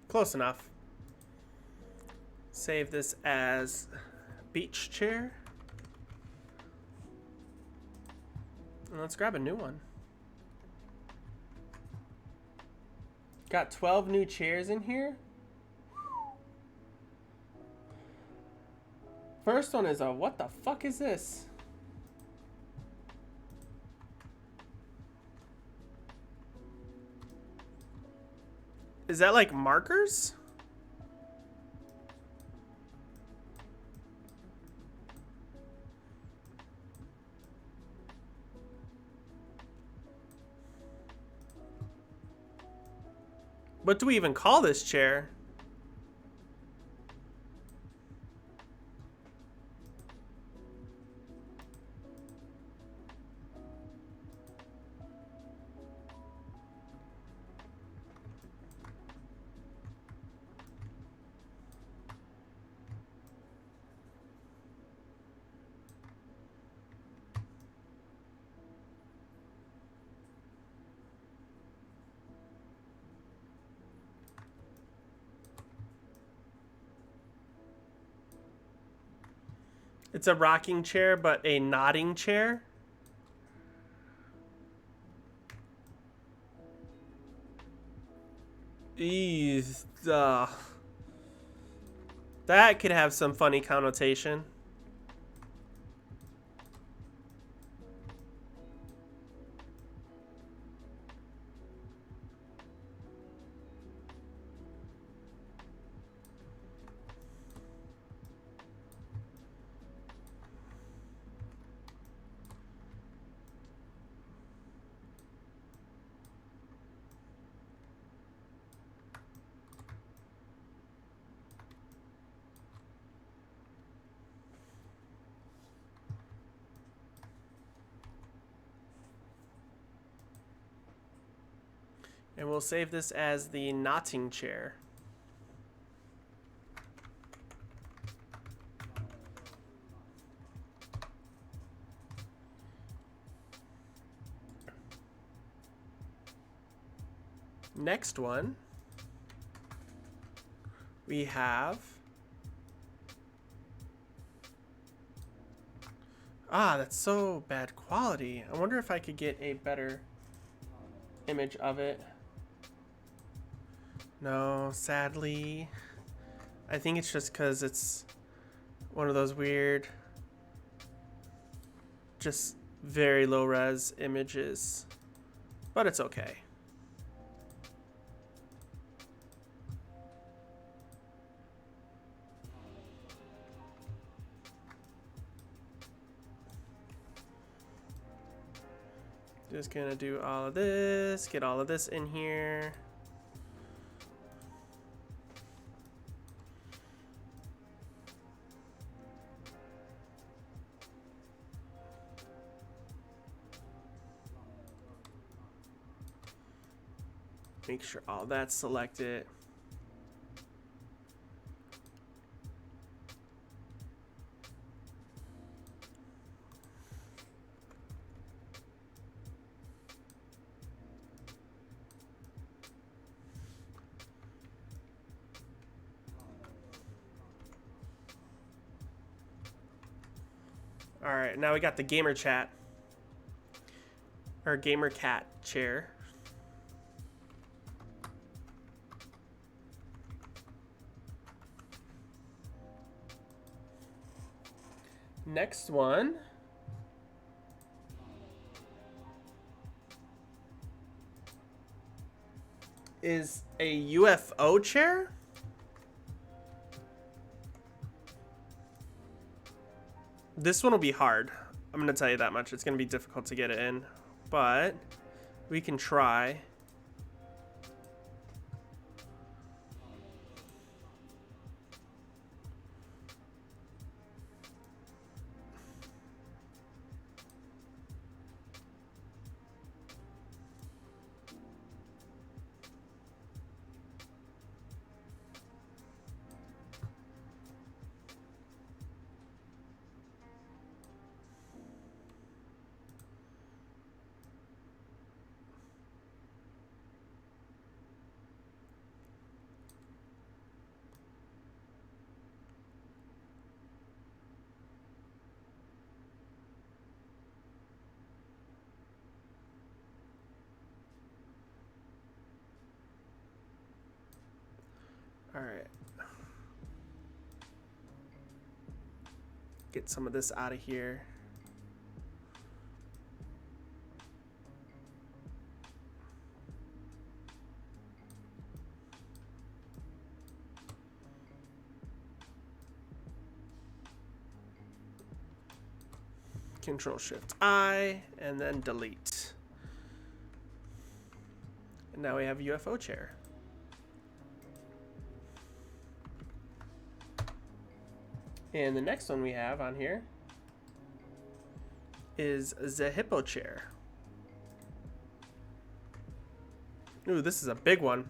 Close enough. Save this as beach chair. And let's grab a new one. Got 12 new chairs in here. First one is a, what the fuck is this? Is that like markers? What do we even call this chair? It's a rocking chair, but a nodding chair. Ease. That could have some funny connotation. And we'll save this as the knotting chair. Next one, we have that's so bad quality. I wonder if I could get a better image of it. No, sadly. I think it's just because it's one of those weird just very low res images, but it's okay. Just gonna do all of this, get all of this in here. Make sure all that's selected. All right, now we got the gamer chat, or gamer cat chair. Next one is a UFO chair. This one will be hard. I'm going to tell you that much. It's going to be difficult to get it in, but we can try. All right. Get some of this out of here. Control-Shift-I, and then delete. And now we have UFO chair. And the next one we have on here is the hippo chair. Ooh, this is a big one.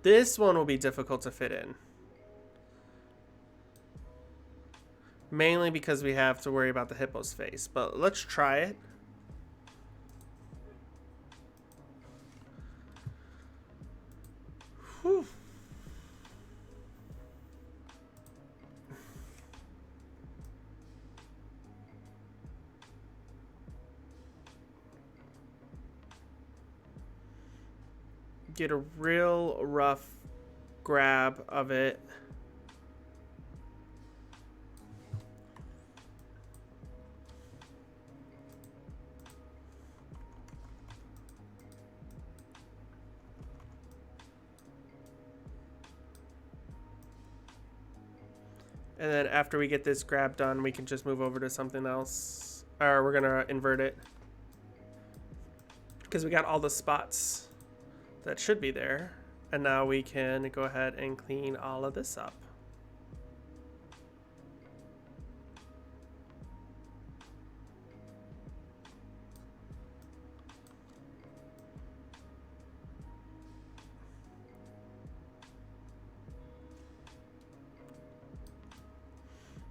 This one will be difficult to fit in. Mainly because we have to worry about the hippo's face, but let's try it. Whew. Get a real rough grab of it. And then after we get this grab done, we can just move over to something else. Or we're gonna invert it. Because we got all the spots that should be there. And now we can go ahead and clean all of this up.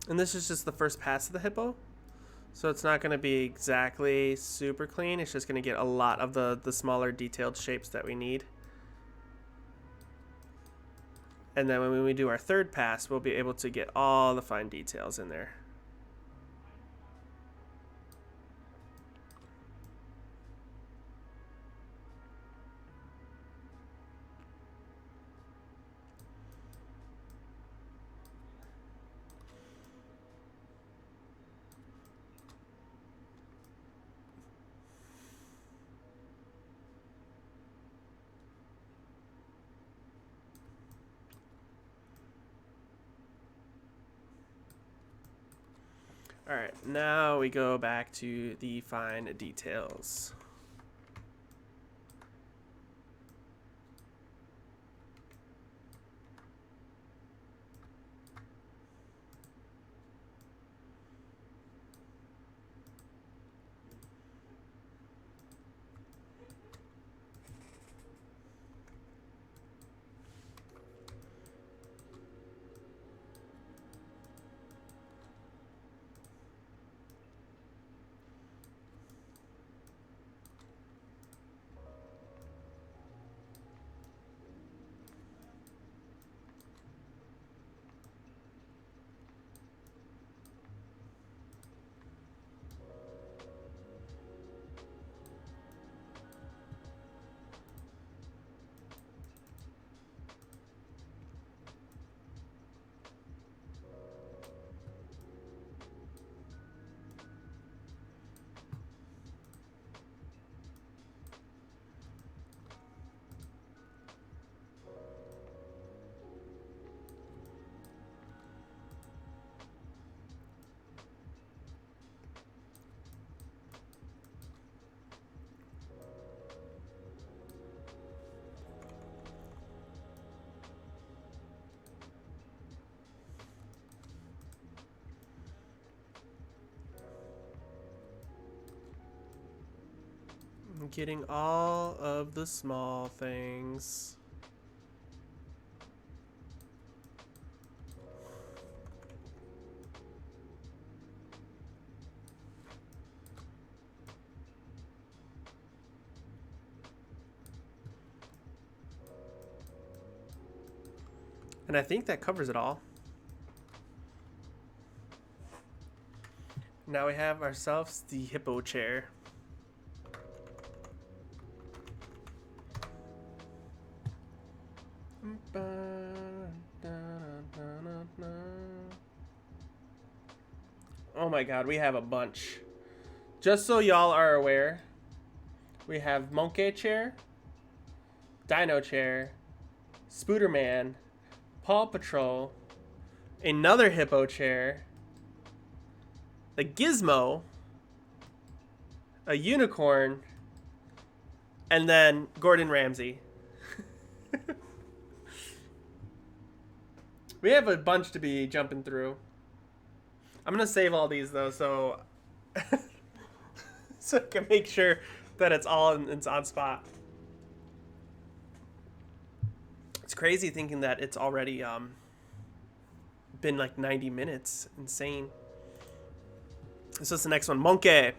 And this is just the first pass of the hippo. So it's not going to be exactly super clean. It's just going to get a lot of the smaller detailed shapes that we need. And then when we do our third pass, we'll be able to get all the fine details in there. All right, now we go back to the fine details. I'm getting all of the small things. And I think that covers it all. Now we have ourselves the hippo chair. Oh my god, we have a bunch. Just so y'all are aware, we have Monkey Chair, Dino Chair, Spooderman, Paw Patrol, another Hippo Chair, a Gizmo, a Unicorn, and then Gordon Ramsay. We have a bunch to be jumping through. I'm gonna save all these though, so so I can make sure that it's all in its on spot. It's crazy thinking that it's already been like 90 minutes. Insane. So it's the next one, Monkey.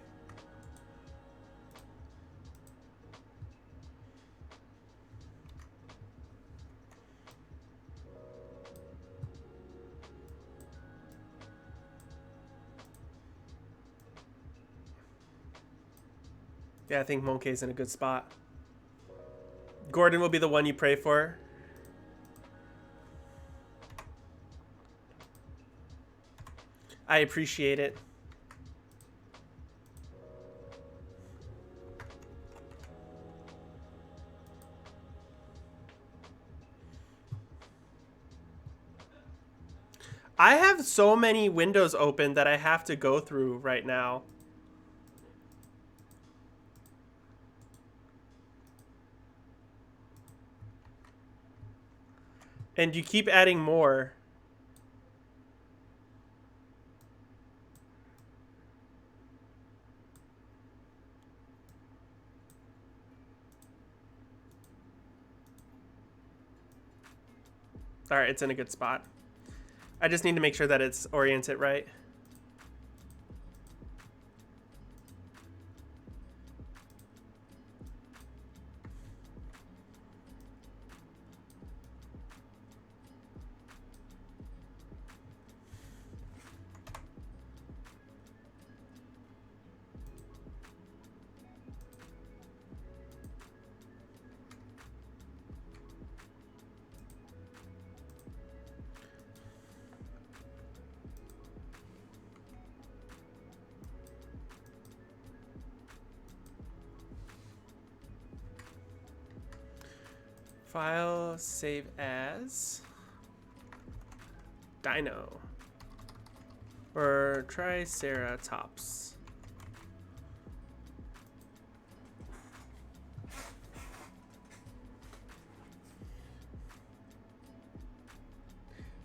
Yeah, I think Monkey's in a good spot. Gordon will be the one you pray for. I appreciate it. I have so many windows open that I have to go through right now. And you keep adding more. All right, it's in a good spot. I just need to make sure that it's oriented right. File, save as Dino. Or Triceratops.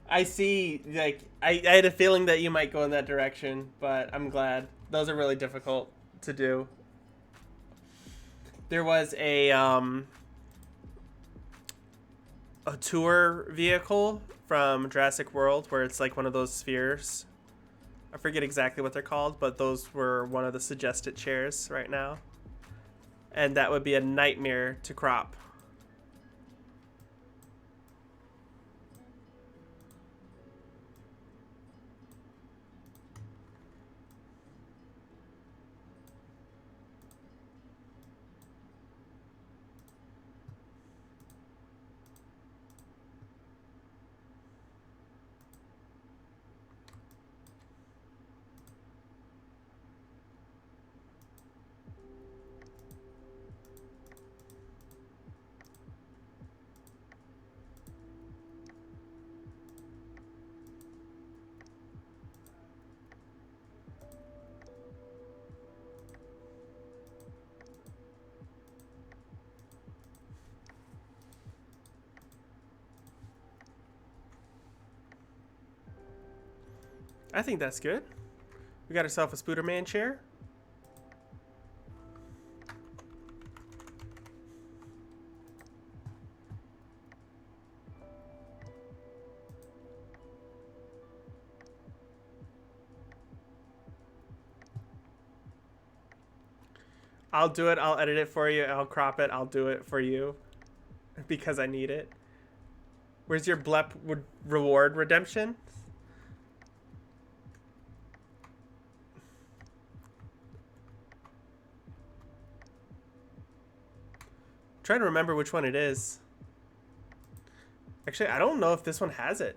I see, like, I had a feeling that you might go in that direction, but I'm glad. Those are really difficult to do. There was a tour vehicle from Jurassic World where it's like one of those spheres. I forget exactly what they're called, but those were one of the suggested chairs right now. And that would be a nightmare to crop. I think that's good. We got ourselves a Spooderman chair. I'll do it. I'll edit it for you. I'll crop it. I'll do it for you because I need it. Where's your blep reward redemption? I'm trying to remember which one it is. Actually, I don't know if this one has it.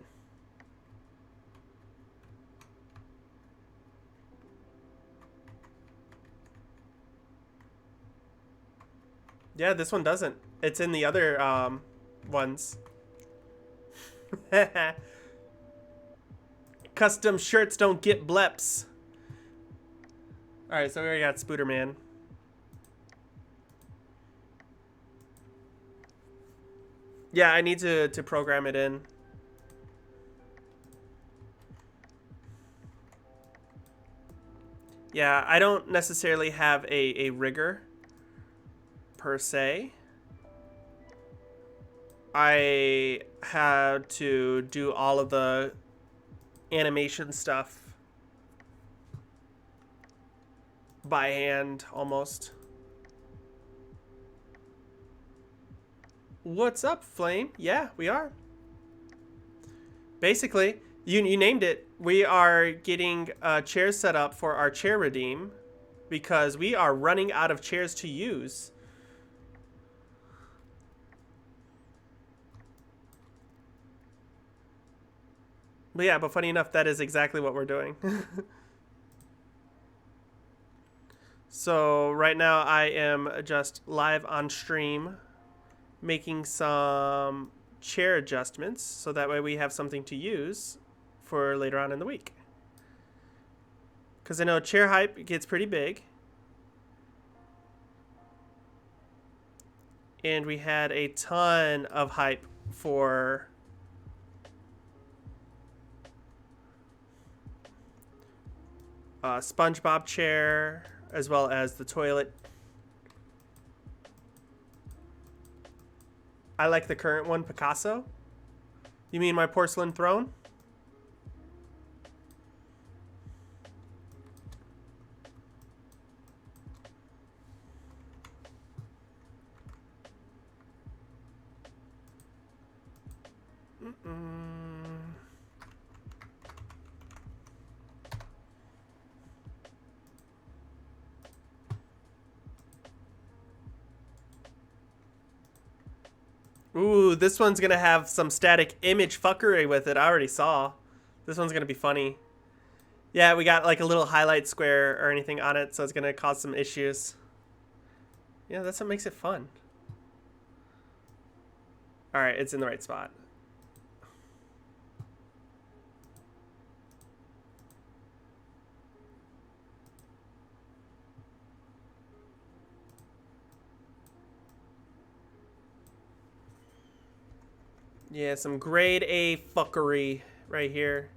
Yeah, this one doesn't. It's in the other ones. Custom shirts don't get bleps. Alright, so we already got Spooderman. Yeah, I need to program it in. Yeah, I don't necessarily have a rigger per se. I had to do all of the animation stuff by hand almost. What's up, Flame? Yeah, we are. Basically, you named it. We are getting chairs set up for our chair redeem because we are running out of chairs to use. But yeah, but funny enough, that is exactly what we're doing. So right now I am just live on stream making some chair adjustments so that way we have something to use for later on in the week. Because I know chair hype gets pretty big. And we had a ton of hype for SpongeBob chair, as well as the toilet. I like the current one, Picasso. You mean my porcelain throne? Ooh, this one's gonna have some static image fuckery with it. I already saw. This one's gonna be funny. Yeah, we got like a little highlight square or anything on it, so it's gonna cause some issues. Yeah, that's what makes it fun. Alright, it's in the right spot. Yeah, some grade A fuckery right here.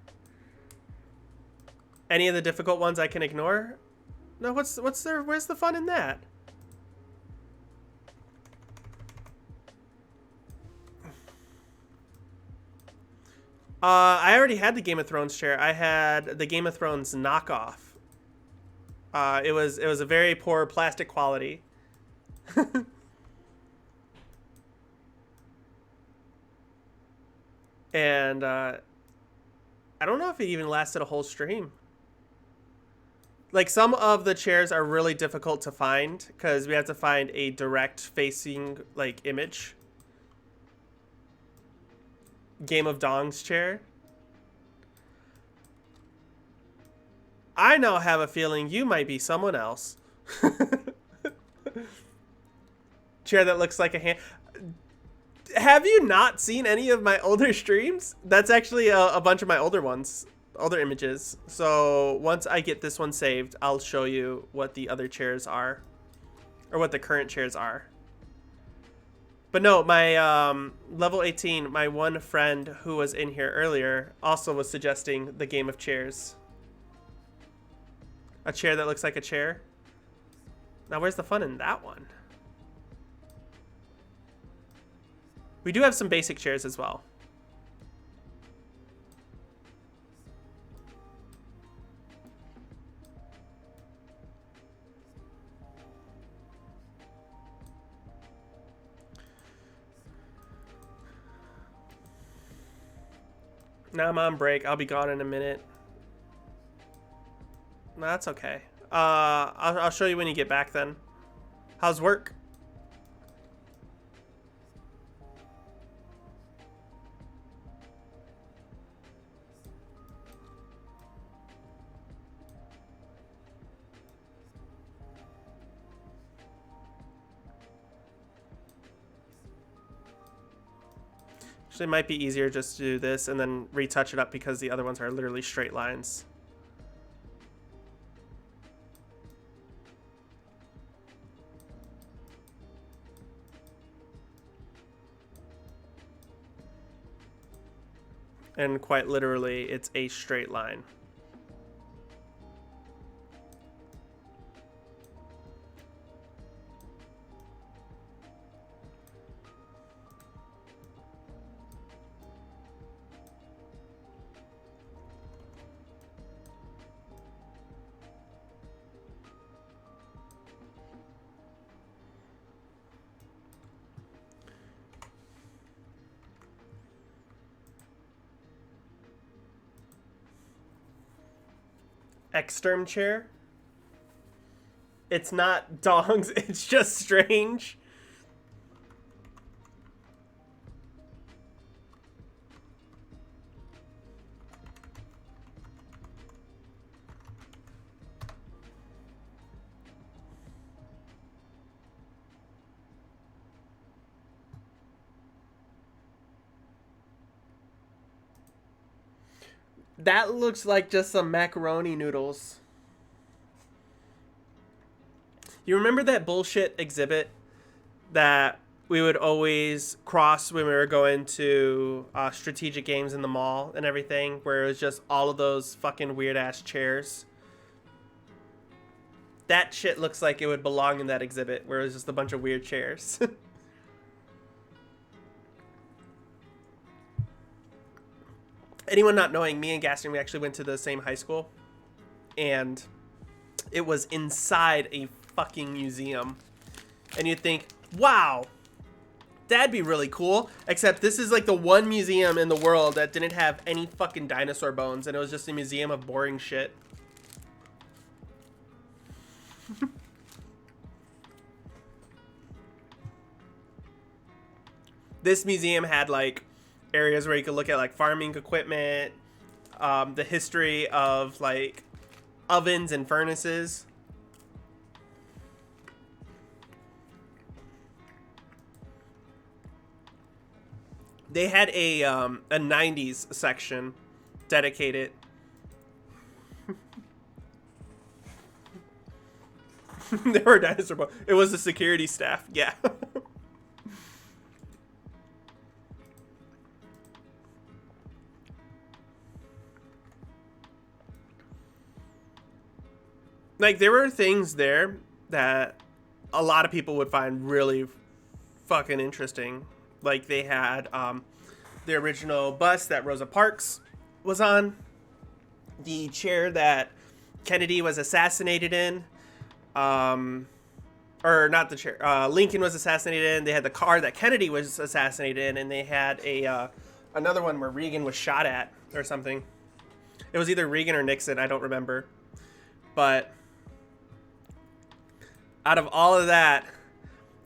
Any of the difficult ones I can ignore? No, what's there? Where's the fun in that? I already had the Game of Thrones chair. I had the Game of Thrones knockoff. It was a very poor plastic quality. And I don't know if it even lasted a whole stream. Like, some of the chairs are really difficult to find because we have to find a direct facing like image. Game of Dongs chair. I now have a feeling you might be someone else. Chair that looks like a hand. Have you not seen any of my older streams? That's actually a bunch of my older ones, older images. So once I get this one saved, I'll show you what the other chairs are, or what the current chairs are. But no, my level 18, my one friend who was in here earlier also was suggesting the game of chairs. A chair that looks like a chair. Now where's the fun in that one? We do have some basic chairs as well. Now I'm on break. I'll be gone in a minute. No, that's okay. I'll show you when you get back then. How's work? Actually, it might be easier just to do this and then retouch it up because the other ones are literally straight lines. And quite literally, it's a straight line. Exterm chair. It's not dongs, it's just strange. That looks like just some macaroni noodles. You remember that bullshit exhibit that we would always cross when we were going to strategic games in the mall and everything, where it was just all of those fucking weird ass chairs? That shit looks like it would belong in that exhibit, where it was just a bunch of weird chairs. Anyone not knowing, me and Gaston, we actually went to the same high school, and it was inside a fucking museum. And you'd think, wow, that'd be really cool. Except this is like the one museum in the world that didn't have any fucking dinosaur bones, and it was just a museum of boring shit. This museum had like areas where you could look at like farming equipment, the history of like ovens and furnaces. They had a 90s section dedicated. There were dinosaur bones. It was the security staff. Yeah. Like, there were things there that a lot of people would find really fucking interesting. Like, they had the original bus that Rosa Parks was on, the chair that Kennedy was assassinated in, or not the chair, Lincoln was assassinated in. They had the car that Kennedy was assassinated in, and they had a another one where Reagan was shot at or something. It was either Reagan or Nixon, I don't remember. But out of all of that,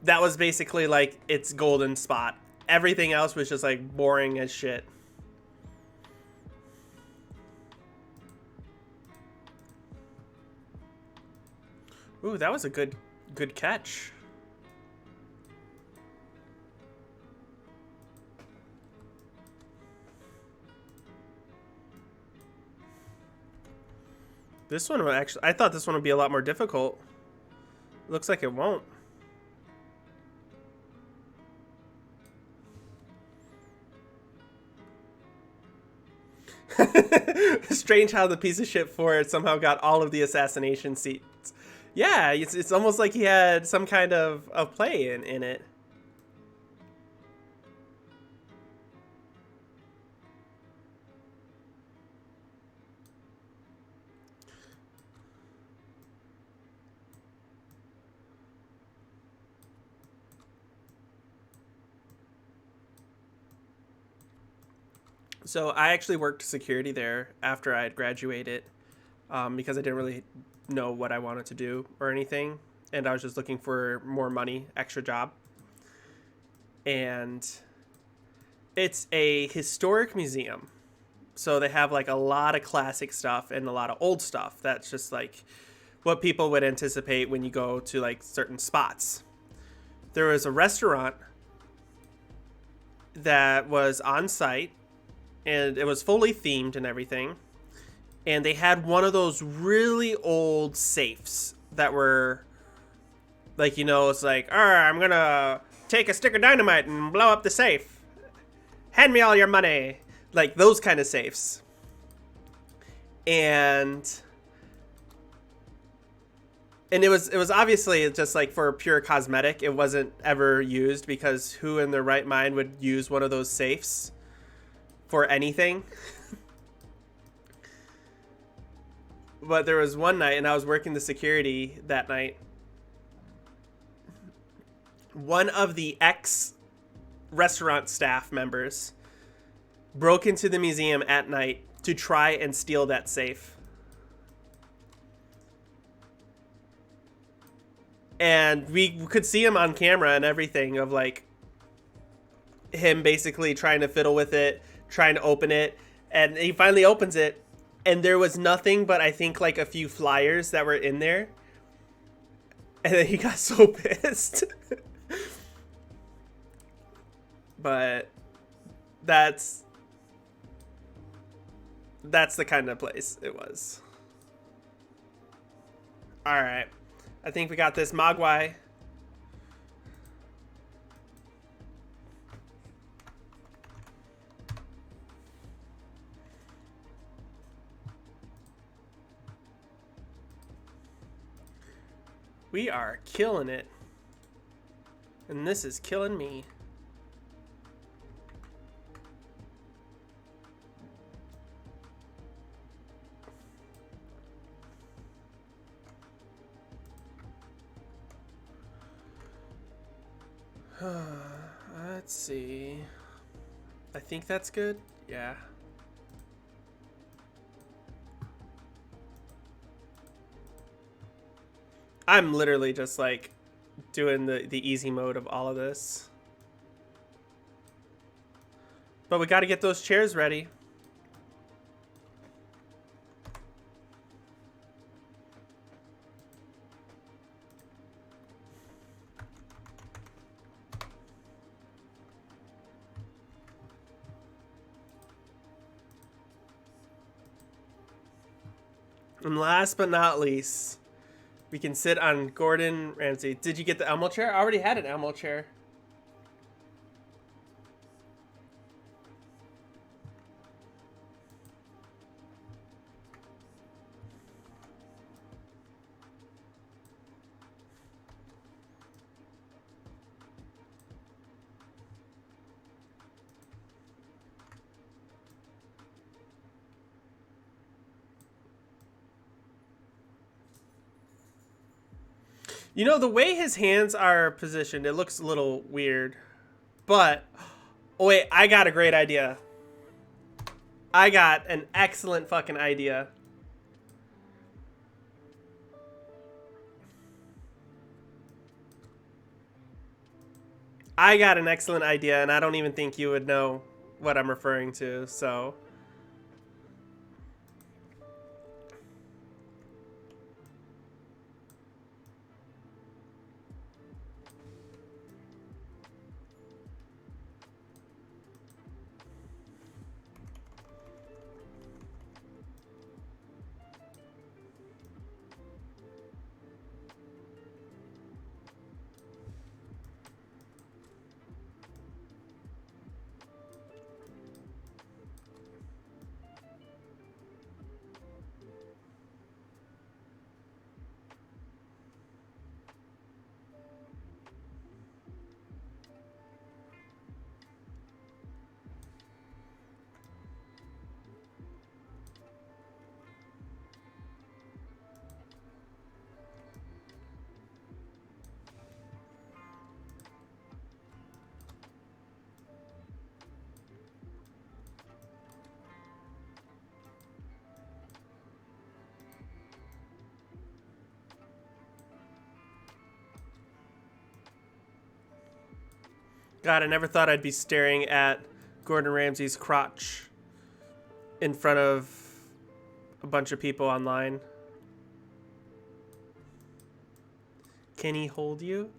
that was basically like its golden spot. Everything else was just like boring as shit. Ooh, that was a good catch. This one would actually, I thought this one would be a lot more difficult. Looks like it won't. Strange how the piece of shit Ford somehow got all of the assassination seats. Yeah, it's almost like he had some kind of play in it. So I actually worked security there after I had graduated, because I didn't really know what I wanted to do or anything, and I was just looking for more money, extra job. And it's a historic museum, so they have like a lot of classic stuff and a lot of old stuff. That's just like what people would anticipate when you go to like certain spots. There was a restaurant that was on site, and it was fully themed and everything. And they had one of those really old safes that were like, you know, it's like, I'm gonna take a stick of dynamite and blow up the safe. Hand me all your money. Like those kind of safes. And it was obviously just like for pure cosmetic. It wasn't ever used, because who in their right mind would use one of those safes for anything? But there was one night, and I was working the security that night. One of the ex-restaurant staff members broke into the museum at night to try and steal that safe. And we could see him on camera and everything, of like him basically trying to fiddle with it, trying to open it, and he finally opens it, and there was nothing but I think like a few flyers that were in there. And then he got so pissed. But that's the kind of place it was. All right. I think we got this. Mogwai. We are killing it. And this is killing me. Let's see. I think that's good. Yeah. I'm literally just like doing the easy mode of all of this. But we got to get those chairs ready. And last but not least, we can sit on Gordon Ramsay. Did you get the Elmo chair? I already had an Elmo chair. You know, the way his hands are positioned, it looks a little weird. But, oh wait, I got a great idea. I got an excellent fucking idea. I got an excellent idea, and I don't even think you would know what I'm referring to, so... God, I never thought I'd be staring at Gordon Ramsay's crotch in front of a bunch of people online. Can he hold you?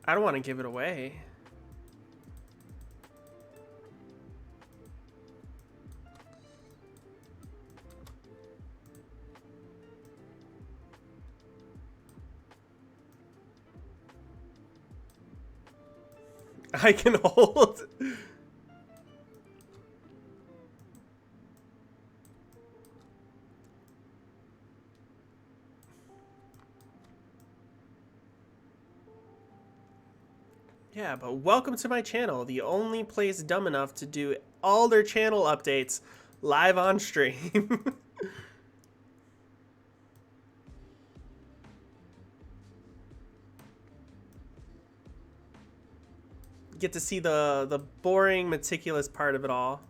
I don't want to give it away. I can hold. Yeah, but welcome to my channel, the only place dumb enough to do all their channel updates live on stream. Get to see the boring, meticulous part of it all.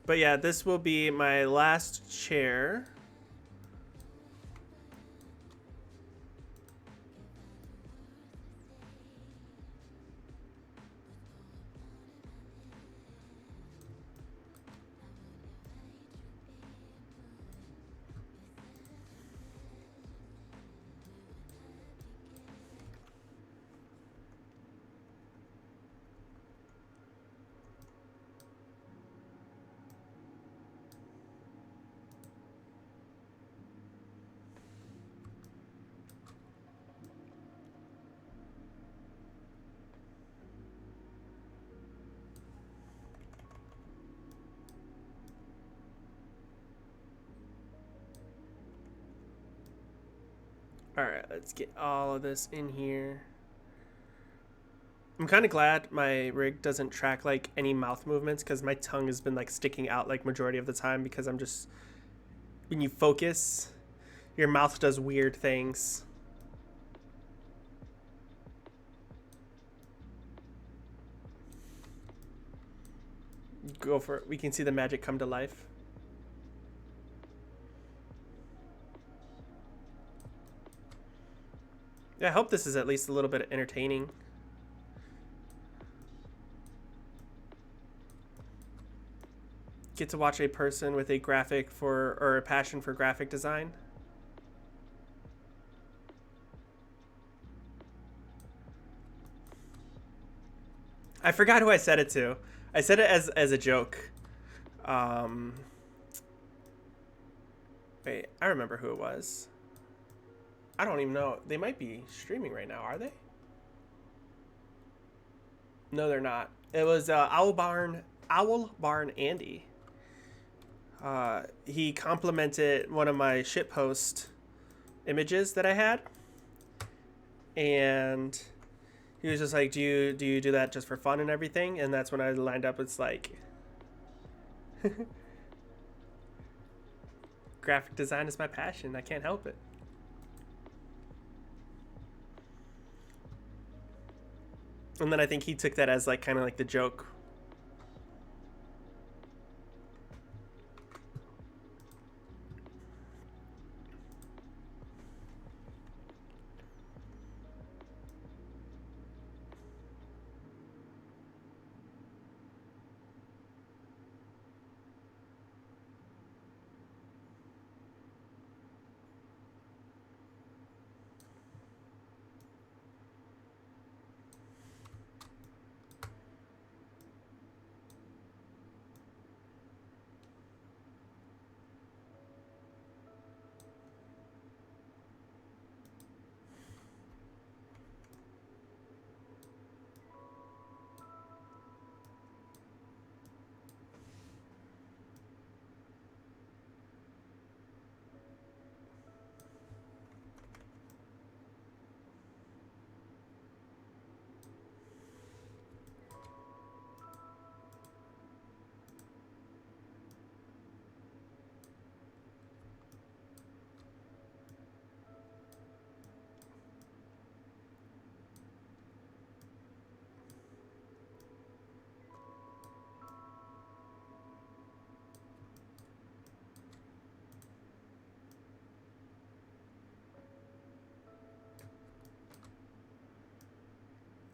But yeah, this will be my last chair. Alright, let's get all of this in here. I'm kind of glad my rig doesn't track like any mouth movements because my tongue has been like sticking out like majority of the time because I'm just, when you focus, your mouth does weird things. Go for it. We can see the magic come to life. Yeah, I hope this is at least a little bit entertaining. Get to watch a person with a graphic for, or a passion for graphic design. I forgot who I said it to. I said it as a joke. Wait, I remember who it was. I don't even know. They might be streaming right now, are they? No, they're not. It was Owl Barn Andy. He complimented one of my shit posts images that I had, and he was just like, "Do you do that just for fun and everything?" And that's when I lined up. It's like, graphic design is my passion. I can't help it. And then I think he took that as like kind of like the joke.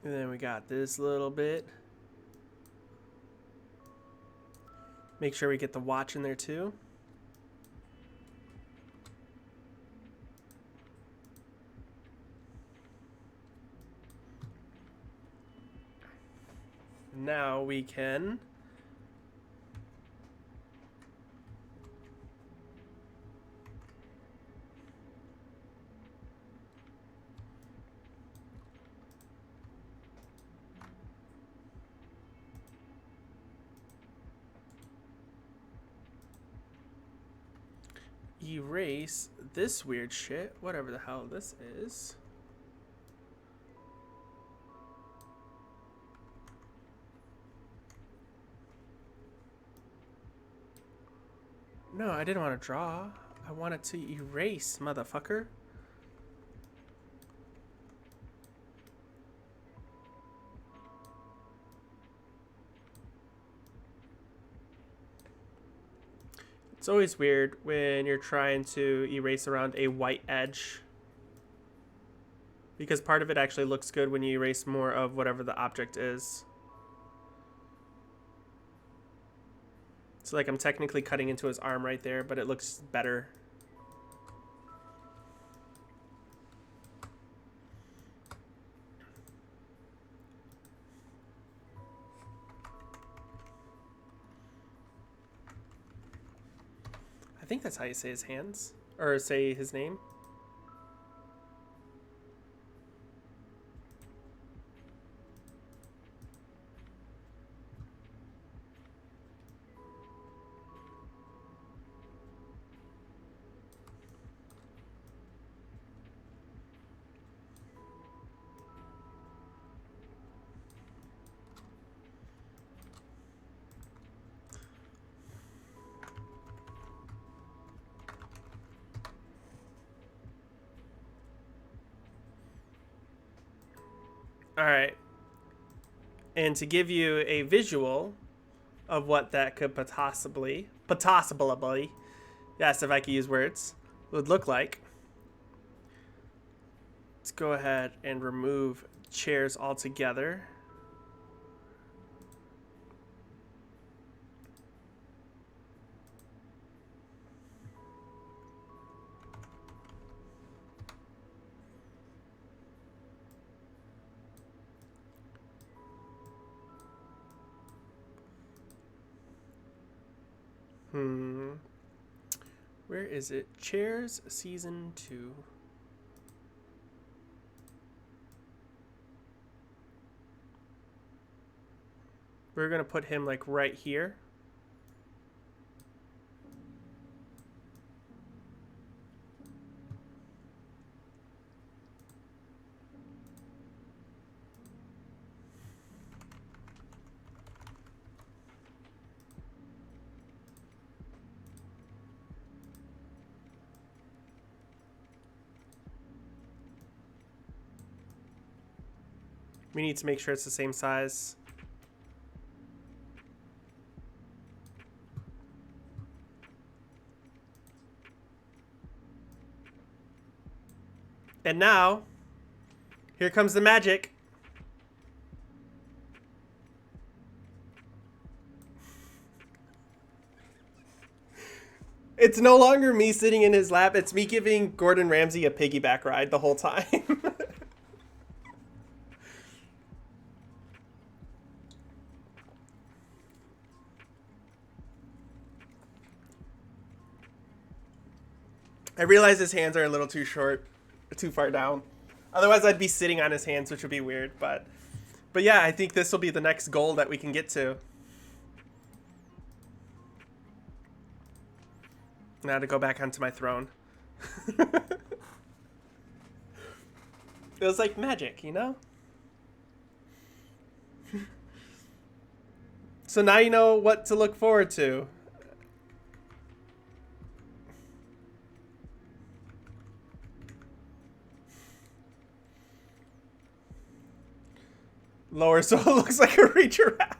And then we got this little bit. Make sure we get the watch in there too. Now we can erase this weird shit, whatever the hell this is. No, I didn't want to draw. I wanted to erase, motherfucker. It's always weird when you're trying to erase around a white edge, because part of it actually looks good when you erase more of whatever the object is. So like I'm technically cutting into his arm right there, but it looks better. I think that's how you say his hands, or say his name. All right. And to give you a visual of what that could possibly, yes, if I could use words, would look like, let's go ahead and remove chairs altogether. Where is it? Chairs season 2. We're gonna put him like right here. We need to make sure it's the same size. And now, here comes the magic. It's no longer me sitting in his lap. It's me giving Gordon Ramsay a piggyback ride the whole time. I realize his hands are a little too short, too far down. Otherwise, I'd be sitting on his hands, which would be weird. But yeah, I think this will be the next goal that we can get to. Now to go back onto my throne. It was like magic, you know? So now you know what to look forward to. Lower so it looks like a reach-around.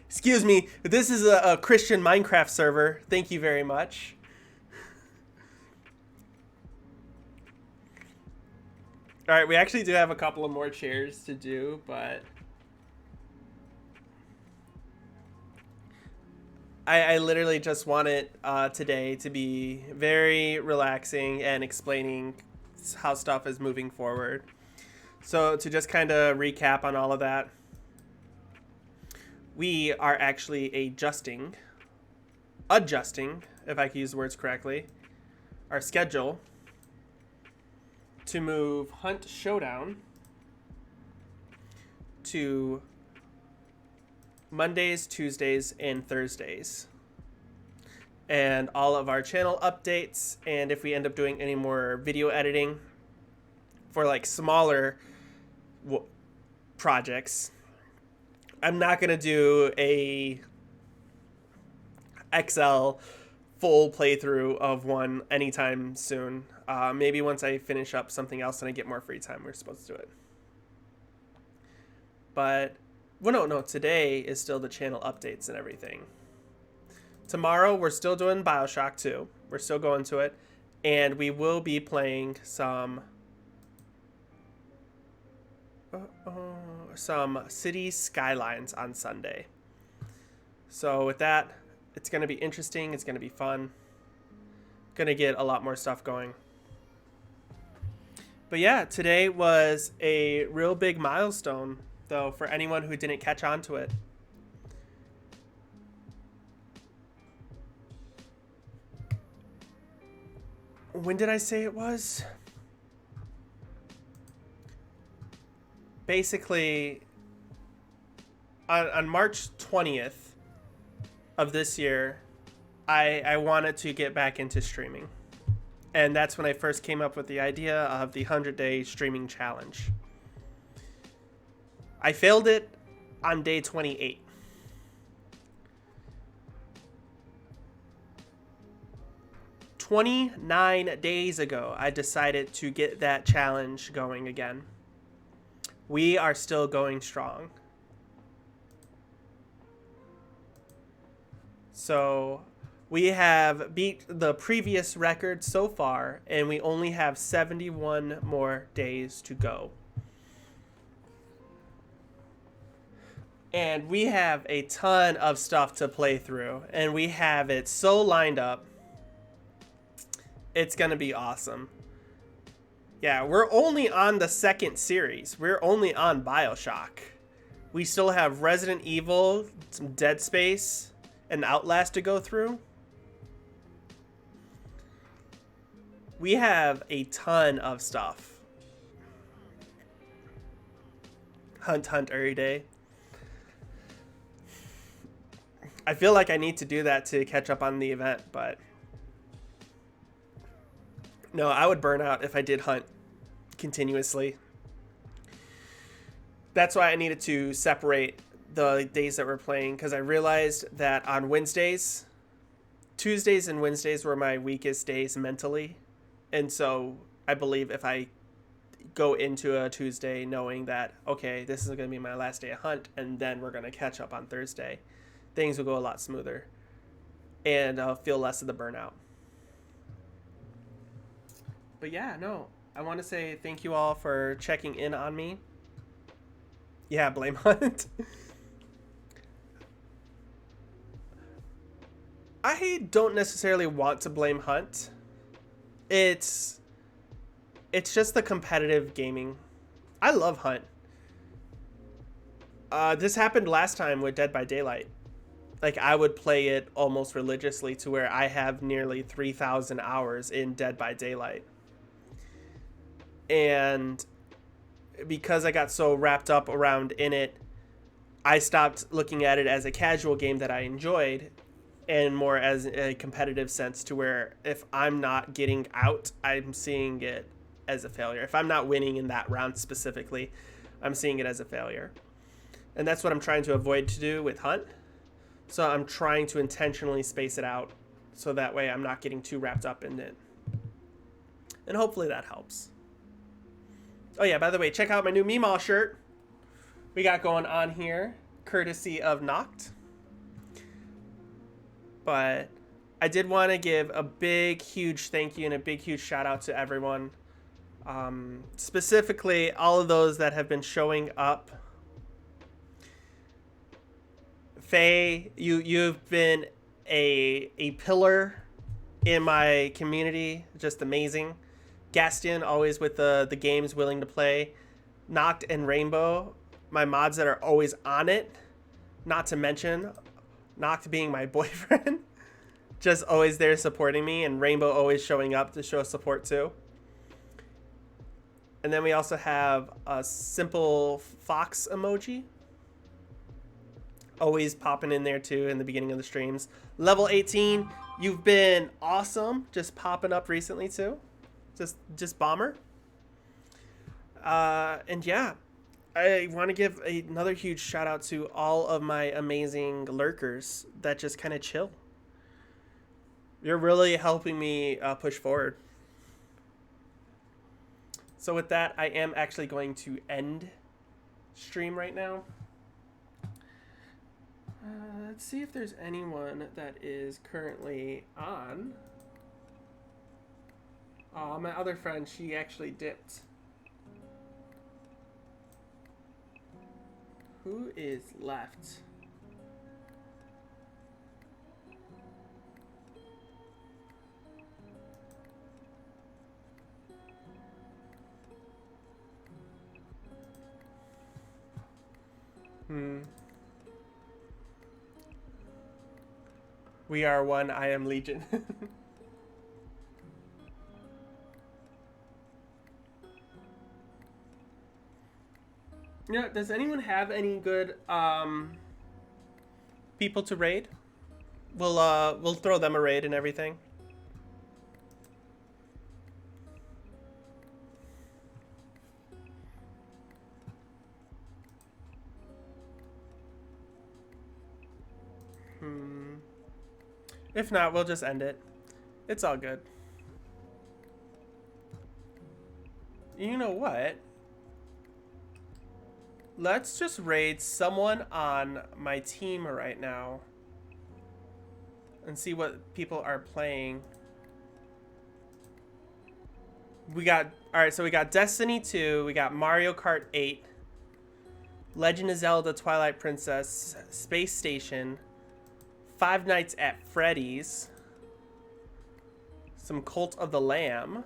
Excuse me, this is a Christian Minecraft server. Thank you very much. Alright, we actually do have a couple of more chairs to do, but I literally just want it today to be very relaxing and explaining how stuff is moving forward. So to just kind of recap on all of that, we are actually adjusting, if I can use the words correctly, our schedule to move Hunt Showdown to Mondays, Tuesdays, and Thursdays. And all of our channel updates, and if we end up doing any more video editing for like smaller projects, I'm not going to do a XL full playthrough of one anytime soon. Maybe once I finish up something else and I get more free time, we're supposed to do it. But, well, no, today is still the channel updates and everything. Tomorrow, we're still doing BioShock 2. We're still going to it. And we will be playing some City Skylines on Sunday. So with that, it's going to be interesting. It's going to be fun. Going to get a lot more stuff going. But yeah, today was a real big milestone, though, for anyone who didn't catch on to it. When did I say it was? Basically, on March 20th of this year, I wanted to get back into streaming. And that's when I first came up with the idea of the 100-day streaming challenge. I failed it on day 28. "29 days ago, I decided to get that challenge going again. We are still going strong. So we have beat the previous record so far, and we only have 71 more days to go. And we have a ton of stuff to play through, and we have it so lined up. It's going to be awesome. Yeah, we're only on the second series. We're only on BioShock. We still have Resident Evil, some Dead Space, and Outlast to go through. We have a ton of stuff. Hunt every day. I feel like I need to do that to catch up on the event, but no, I would burn out if I did hunt continuously. That's why I needed to separate the days that we're playing, because I realized that on Wednesdays, Tuesdays and Wednesdays were my weakest days mentally. And so I believe if I go into a Tuesday knowing that, okay, this is going to be my last day of hunt, and then we're going to catch up on Thursday. Things will go a lot smoother, and I'll feel less of the burnout. But yeah, no, I want to say thank you all for checking in on me. Yeah, blame hunt. I don't necessarily want to blame hunt. It's just the competitive gaming. I love hunt. This happened last time with Dead by Daylight. Like, I would play it almost religiously to where I have nearly 3,000 hours in Dead by Daylight. And because I got so wrapped up around in it, I stopped looking at it as a casual game that I enjoyed and more as a competitive sense, to where if I'm not getting out, I'm seeing it as a failure. If I'm not winning in that round specifically, I'm seeing it as a failure. And that's what I'm trying to avoid to do with hunt. So I'm trying to intentionally space it out so that way I'm not getting too wrapped up in it. And hopefully that helps. Oh yeah, by the way, check out my new Meemaw shirt we got going on here, courtesy of Noct. But I did want to give a big, huge thank you and a big, huge shout out to everyone. Specifically, all of those that have been showing up. Faye, you've been a pillar in my community, just amazing. Gaston, always with the games, willing to play. Noct and Rainbow, my mods that are always on it. Not to mention Noct being my boyfriend, just always there supporting me, and Rainbow always showing up to show support too. And then we also have a simple fox emoji, always popping in there too in the beginning of the streams. Level 18, you've been awesome, just popping up recently too. Just bomber. And yeah, I want to give another huge shout out to all of my amazing lurkers that just kind of chill. You're really helping me push forward. So with that, I am actually going to end stream right now. Let's see if there's anyone that is currently on. Oh, my other friend, she actually dipped. Who is left? We are one, I am Legion. Yeah, does anyone have any good people to raid? We'll throw them a raid and everything. If not, we'll just end it. It's all good. You know what? Let's just raid someone on my team right now and see what people are playing. Alright, so we got Destiny 2, we got Mario Kart 8, Legend of Zelda Twilight Princess, Space Station, Five Nights at Freddy's, some Cult of the Lamb,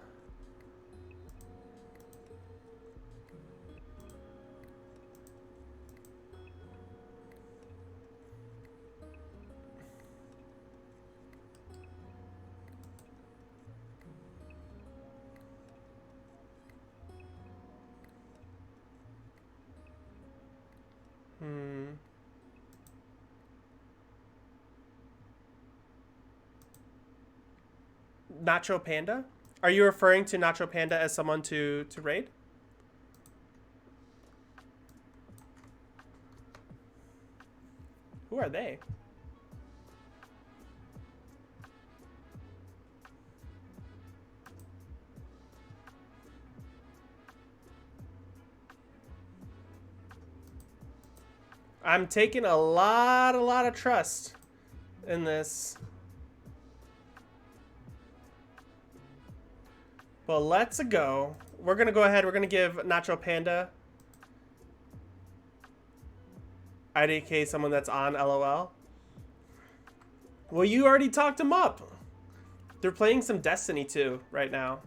Nacho Panda? Are you referring to Nacho Panda as someone to raid? Who are they? I'm taking a lot of trust in this. Well, let's go. We're gonna go ahead. We're gonna give Nacho Panda IDK someone that's on LOL. Well, you already talked him up. They're playing some Destiny 2 right now.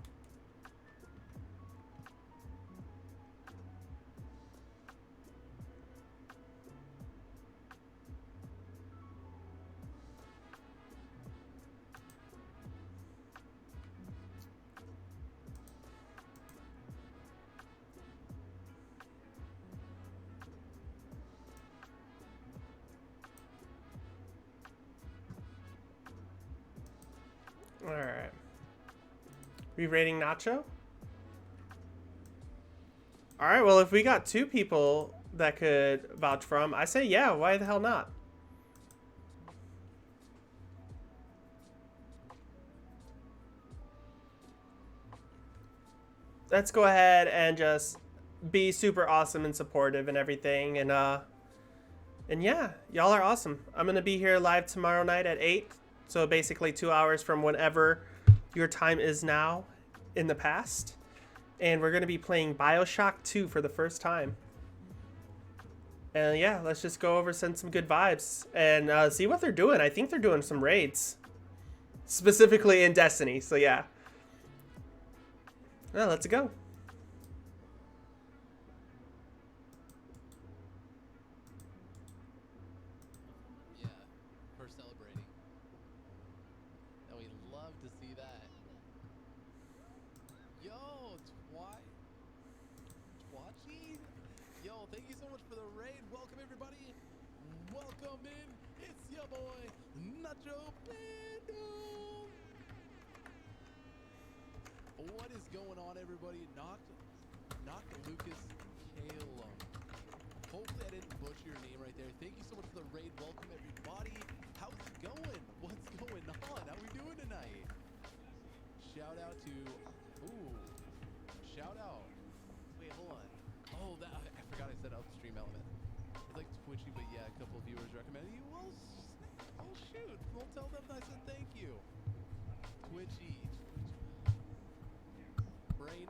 Alright. Re-rating Nacho? Alright, well, if we got 2 people that could vouch for him, I say yeah, why the hell not? Let's go ahead and just be super awesome and supportive and everything. And yeah, y'all are awesome. I'm going to be here live tomorrow night at 8. So basically 2 hours from whenever your time is now in the past. And we're going to be playing BioShock 2 for the first time. And yeah, let's just go over, send some good vibes, and see what they're doing. I think they're doing some raids. Specifically in Destiny, so yeah. Well, let's go. Yeah, for celebrating. And we love to see that. Yo, Twatchy? Yo, thank you so much for the raid. Welcome, everybody. Welcome in. It's your boy, Nacho Panda. What is going on, everybody? Not Lucas Calum. Hopefully I didn't butcher your name right there. Thank you so much for the raid. Welcome, everybody. How's it going? What's going on? How we doing tonight? Shout out to... Ooh. Shout out. Wait, hold on. Oh, I forgot I said upstream element. It's like Twitchy, but yeah, a couple of viewers recommended you. Well, oh shoot. Well, tell them I said thank you. Twitchy.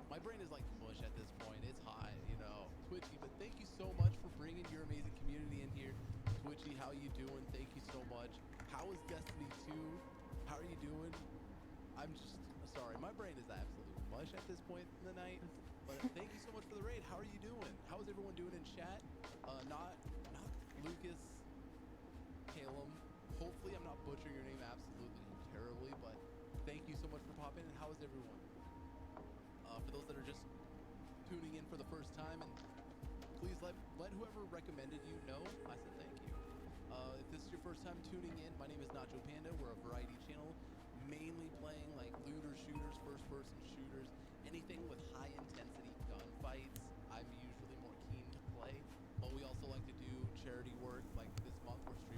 My brain is like mush at this point. It's hot, you know. Twitchy, but thank you so much for bringing your amazing community in here. Twitchy, how you doing? Thank you so much. How is Destiny 2? How are you doing? I'm just sorry. My brain is absolute mush at this point in the night. But thank you so much for the raid. How are you doing? How is everyone doing in chat? Not Lucas, Calum. Hopefully I'm not butchering your name absolutely terribly, but thank you so much for popping in. How is everyone? For those that are just tuning in for the first time, and please let whoever recommended you know I said thank you. If this is your first time tuning in, my name is Nacho Panda. We're a variety channel, mainly playing like looter shooters, first-person shooters, anything with high-intensity gunfights. I'm usually more keen to play, but we also like to do charity work. Like this month, we're